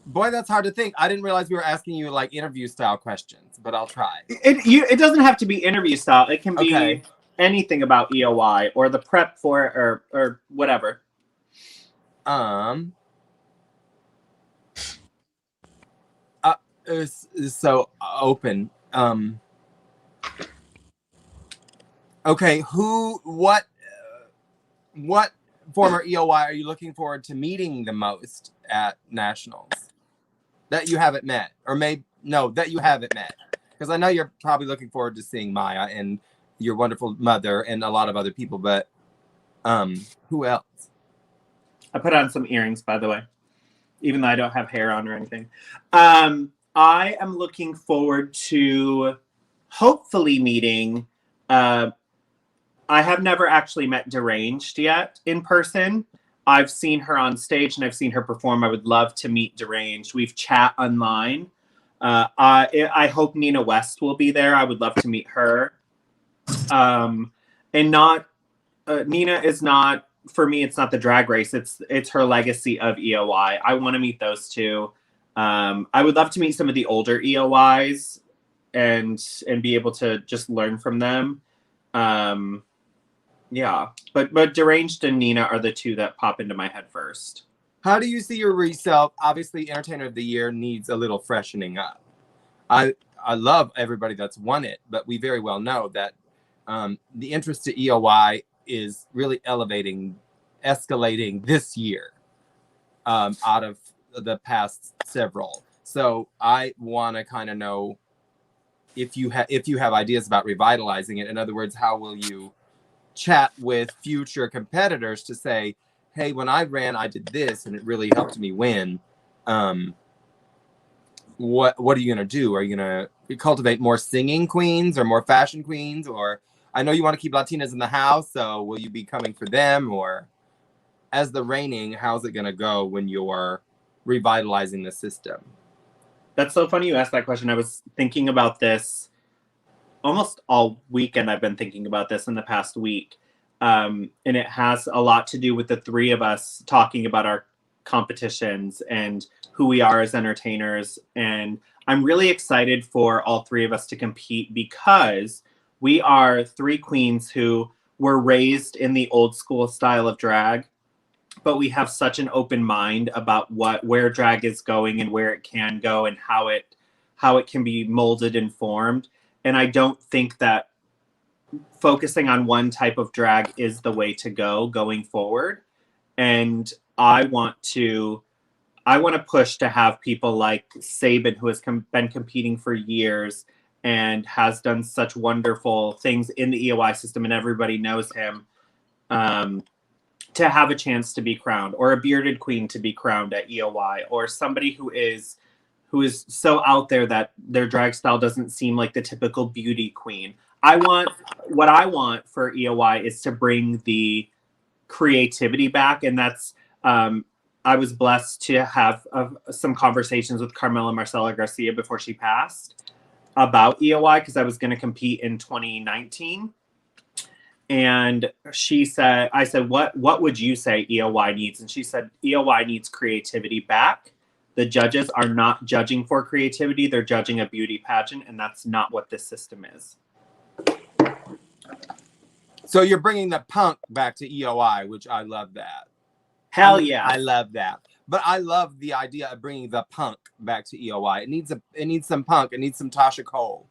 Boy, that's hard to think. I didn't realize we were asking you like interview style questions, but I'll try. It doesn't have to be interview style. It can be Okay. anything about EOY or the prep for it or whatever. It's so open. Okay, what former EOY are you looking forward to meeting the most at Nationals that you haven't met, or that you haven't met? Because I know you're probably looking forward to seeing Maya and your wonderful mother and a lot of other people, but who else? I put on some earrings, by the way, even though I don't have hair on or anything. I am looking forward to hopefully meeting. I have never actually met Deranged yet in person. I've seen her on stage and I've seen her perform. I would love to meet Deranged. We've chat online. I hope Nina West will be there. I would love to meet her. And Nina is not, for me, it's not the drag race. It's her legacy of EOY. I want to meet those two. I would love to meet some of the older EOYs and be able to just learn from them. Yeah, but Deranged and Nina are the two that pop into my head first. How do you see yourself? Obviously, Entertainer of the Year needs a little freshening up. I love everybody that's won it, but we very well know that the interest to EOY is really escalating this year out of the past several. So I want to kind of know if you have ideas about revitalizing it. In other words, how will you chat with future competitors to say, hey, when I ran, I did this and it really helped me win. What are you gonna do? Are you gonna cultivate more singing queens or more fashion queens? Or I know you want to keep Latinas in the house, so will you be coming for them? Or as the reigning, how's it gonna go when you're revitalizing the system? That's so funny you asked that question. I was thinking about this almost all weekend. I've been thinking about this in the past week. And it has a lot to do with the three of us talking about our competitions and who we are as entertainers. And I'm really excited for all three of us to compete because we are three queens who were raised in the old school style of drag, but we have such an open mind about where drag is going and where it can go and how it can be molded and formed. And I don't think that focusing on one type of drag is the way to go going forward. And I want to push to have people like Sabin, who has been competing for years and has done such wonderful things in the EOI system, and everybody knows him, to have a chance to be crowned, or a bearded queen to be crowned at EOI, or somebody who is so out there that their drag style doesn't seem like the typical beauty queen. What I want for EOI is to bring the creativity back, and that's I was blessed to have some conversations with Carmela Marcela Garcia before she passed about EOI, because I was going to compete in 2019, and I said, what would you say EOI needs? And she said, EOI needs creativity back. The judges are not judging for creativity, they're judging a beauty pageant, and that's not what this system is. So you're bringing the punk back to EOI, which I love that. Hell yeah. I love that. But I love the idea of bringing the punk back to EOI. It needs some punk. It needs some Tasha Cole.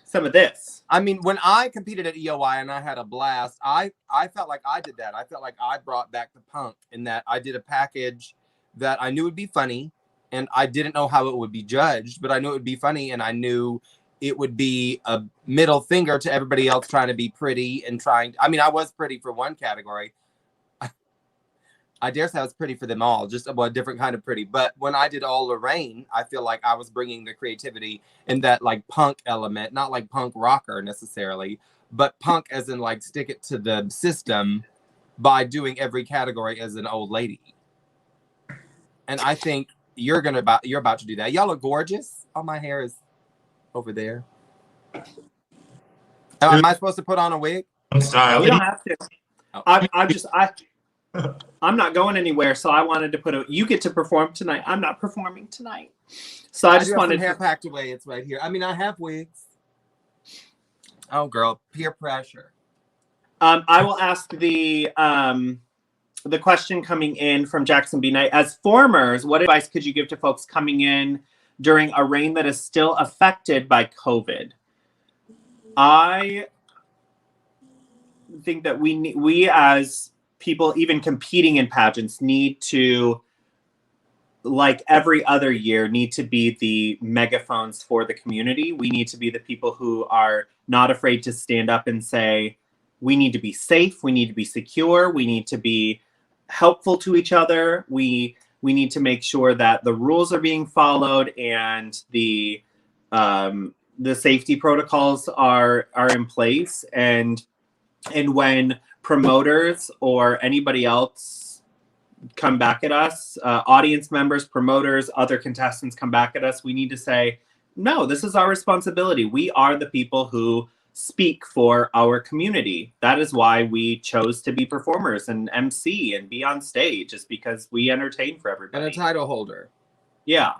Some of this. I mean, when I competed at EOI and I had a blast, I felt like I did that. I felt like I brought back the punk in that I did a package that I knew would be funny, and I didn't know how it would be judged, but I knew it would be funny, and I knew it would be a middle finger to everybody else trying to be pretty and I mean, I was pretty for one category. I dare say I was pretty for them all, just a different kind of pretty. But when I did All Lorraine, I feel like I was bringing the creativity in that like punk element, not like punk rocker necessarily, but punk as in like stick it to the system by doing every category as an old lady. And I think you're about to do that. Y'all look gorgeous. Oh, my hair is over there. Am I supposed to put on a wig? I'm sorry. You don't have to. Oh. I'm not going anywhere, so I wanted to you get to perform tonight. I'm not performing tonight. So I just wanted hair packed away. It's right here. I mean, I have wigs. Oh, girl, peer pressure. I will ask the question coming in from Jackson B. Knight. As formers, what advice could you give to folks coming in during a reign that is still affected by COVID? I think that we as people even competing in pageants need to, like every other year, need to be the megaphones for the community. We need to be the people who are not afraid to stand up and say, we need to be safe, we need to be secure, we need to be helpful to each other. We need to make sure that the rules are being followed and the safety protocols are in place. And when promoters or anybody else come back at us, audience members, promoters, other contestants come back at us, we need to say, no, this is our responsibility. We are the people who speak for our community. That is why we chose to be performers and MC and be on stage, is because we entertain for everybody. And a title holder. Yeah.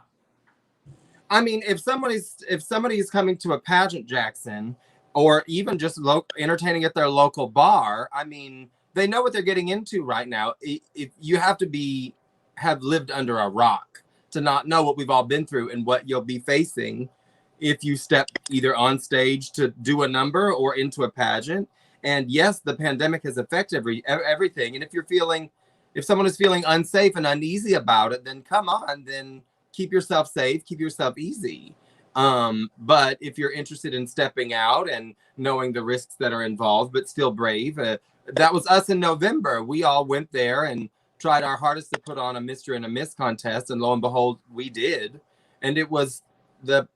I mean, if somebody's coming to a pageant, Jackson, or even just entertaining at their local bar, I mean, they know what they're getting into right now. If you have to have lived under a rock to not know what we've all been through and what you'll be facing if you step either on stage to do a number or into a pageant. And yes, the pandemic has affected everything. And if someone is feeling unsafe and uneasy about it, then come on, then keep yourself safe, keep yourself easy. But if you're interested in stepping out and knowing the risks that are involved, but still brave, that was us in November. We all went there and tried our hardest to put on a Mr. and a Miss contest, and lo and behold, we did. And it was the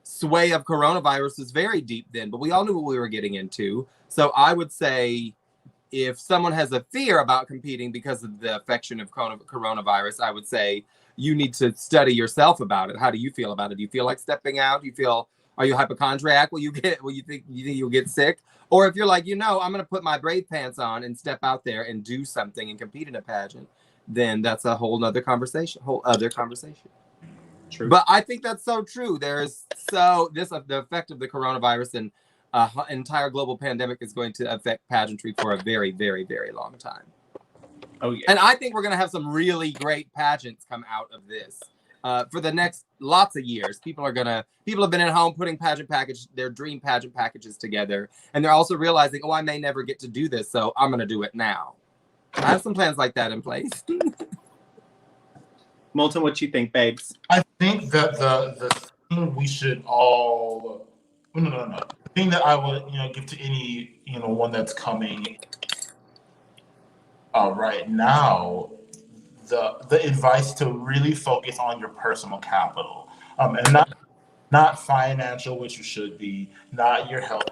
sway of coronavirus is very deep then, but we all knew what we were getting into. So I would say if someone has a fear about competing because of the affection of coronavirus, I would say you need to study yourself about it. How do you feel about it? Do you feel like stepping out? Are you a hypochondriac? Will you think you'll get sick? Or if you're like, I'm going to put my brave pants on and step out there and do something and compete in a pageant, then that's a whole other conversation. True. But I think that's so true. The effect of the coronavirus and entire global pandemic is going to affect pageantry for a very, very, very long time. Oh yeah. And I think we're going to have some really great pageants come out of this for the next lots of years. People have been at home putting their dream pageant packages together, and they're also realizing, I may never get to do this, so I'm going to do it now. I have some plans like that in place. Moltyn, what you think, babes? I think that the thing we should all the thing that I would give to any one that's coming right now, the advice to really focus on your personal capital, and not financial, which you should be, not your health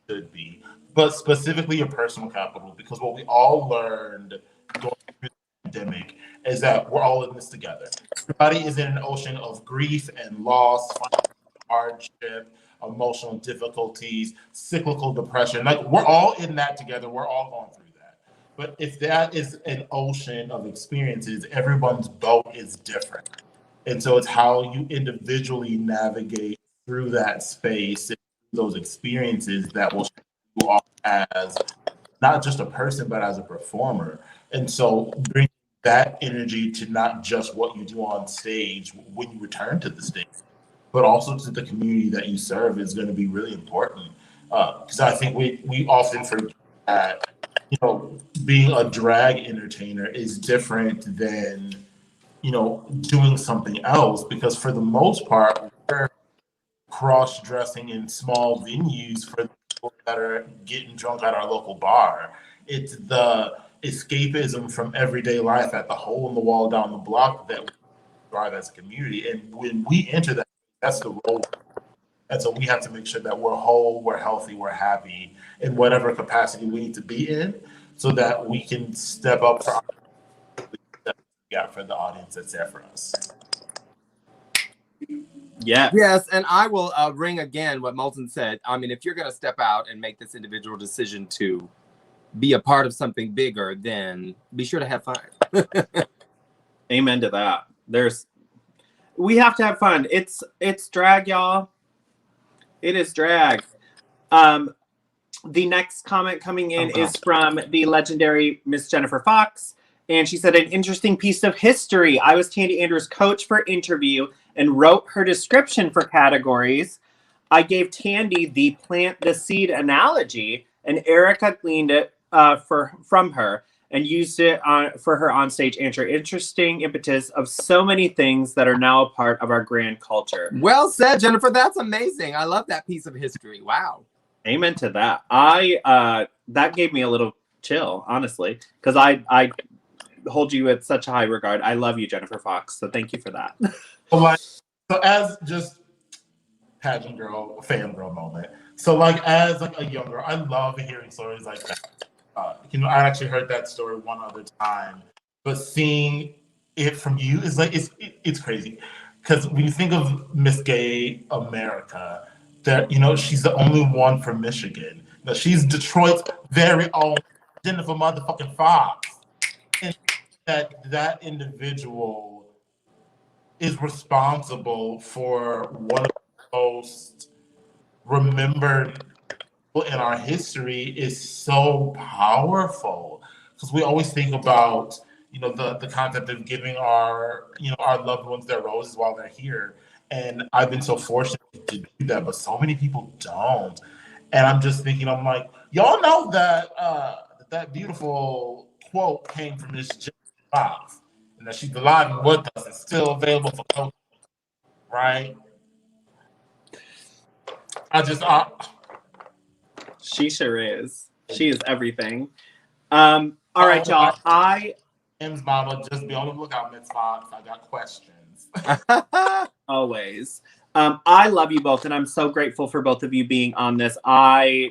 should be, but specifically your personal capital, because what we all learned going through the pandemic is that we're all in this together. Everybody is in an ocean of grief and loss, hardship, emotional difficulties, cyclical depression. Like, we're all in that together. We're all going through that. But if that is an ocean of experiences, everyone's boat is different. And so it's how you individually navigate through that space and those experiences that will shape you off as not just a person, but as a performer. And so bring that energy to not just what you do on stage when you return to the stage, but also to the community that you serve is going to be really important. Because I think we often forget that, being a drag entertainer is different than, doing something else, because for the most part, we're cross-dressing in small venues for people that are getting drunk at our local bar. It's the escapism from everyday life at the hole in the wall down the block that we drive as a community. And when we enter that, that's the role. And so we have to make sure that we're whole, we're healthy, we're happy in whatever capacity we need to be in, so that we can step up for the audience that's there for us. Yeah. Yes, and I will ring again what Moltyn said. I mean, if you're going to step out and make this individual decision to be a part of something bigger, then be sure to have fun. Amen to that. We have to have fun. It's drag, y'all. It is drag. The next comment coming in is from the legendary Miss Jennifer Fox. And she said, an interesting piece of history. I was Tandy Andrews' coach for interview and wrote her description for categories. I gave Tandy the plant the seed analogy, and Erica gleaned it from her and used it for her onstage answer. Interesting impetus of so many things that are now a part of our grand culture. Well said, Jennifer. That's amazing. I love that piece of history. Wow. Amen to that. That gave me a little chill, honestly, because I hold you with such a high regard. I love you, Jennifer Fox. So thank you for that. So as just pageant girl, fangirl moment. So as a young girl, I love hearing stories like that. I actually heard that story one other time, but seeing it from you is it's crazy. Because when you think of Miss Gay America, that she's the only one from Michigan. Now, she's Detroit's very own Jennifer motherfucking Fox. And that individual is responsible for one of the most remembered people in our history is so powerful, because we always think about the concept of giving our loved ones their roses while they're here, and I've been so fortunate to do that, but so many people don't. And I'm just thinking, I'm like, y'all know that that beautiful quote came from Miss Jennifer Fox, and that she's alive and with us and still available for coaching, right? I just She sure is. She is everything. All right, y'all. Mama, just be on the lookout, Miss Fox. I got questions. Always. I love you both, and I'm so grateful for both of you being on this. I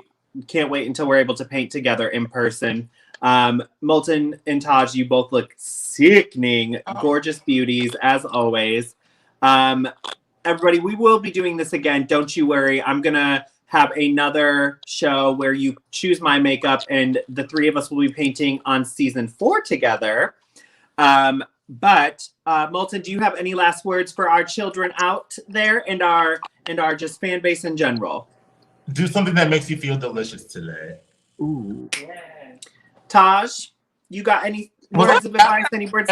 can't wait until we're able to paint together in person. Moltyn and Taj, you both look sickening, gorgeous beauties, as always. Everybody, we will be doing this again. Don't you worry. I'm going to have another show where you choose my makeup, and the three of us will be painting on season 4 together. But Moltyn, do you have any last words for our children out there and our just fan base in general? Do something that makes you feel delicious today. Ooh. Yeah. Taj, you got any words of advice? Any words?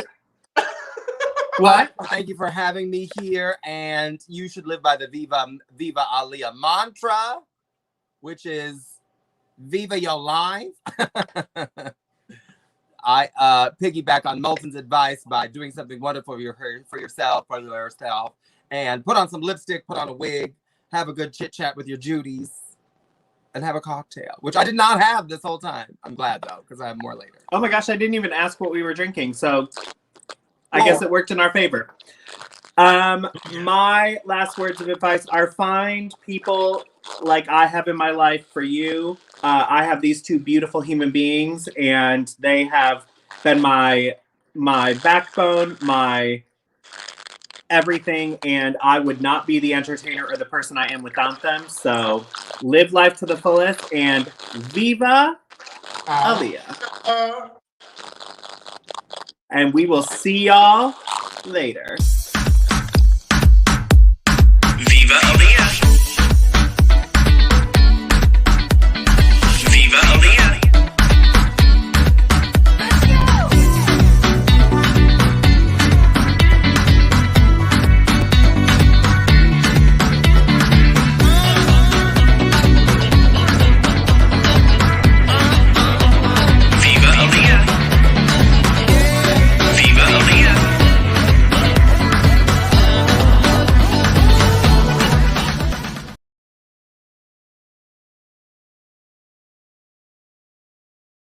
What? Thank you for having me here, and you should live by the Viva Aaliyah mantra, which is Viva your life. I piggyback on Moltyn's advice by doing something wonderful for yourself, and put on some lipstick, put on a wig, have a good chit chat with your Judies, and have a cocktail, which I did not have this whole time. I'm glad though, because I have more later. Oh my gosh, I didn't even ask what we were drinking, so I guess it worked in our favor. My last words of advice are find people like I have in my life for you. I have these two beautiful human beings, and they have been my backbone, my everything, and I would not be the entertainer or the person I am without them. So live life to the fullest, and Viva Aaliyah. And we will see y'all later.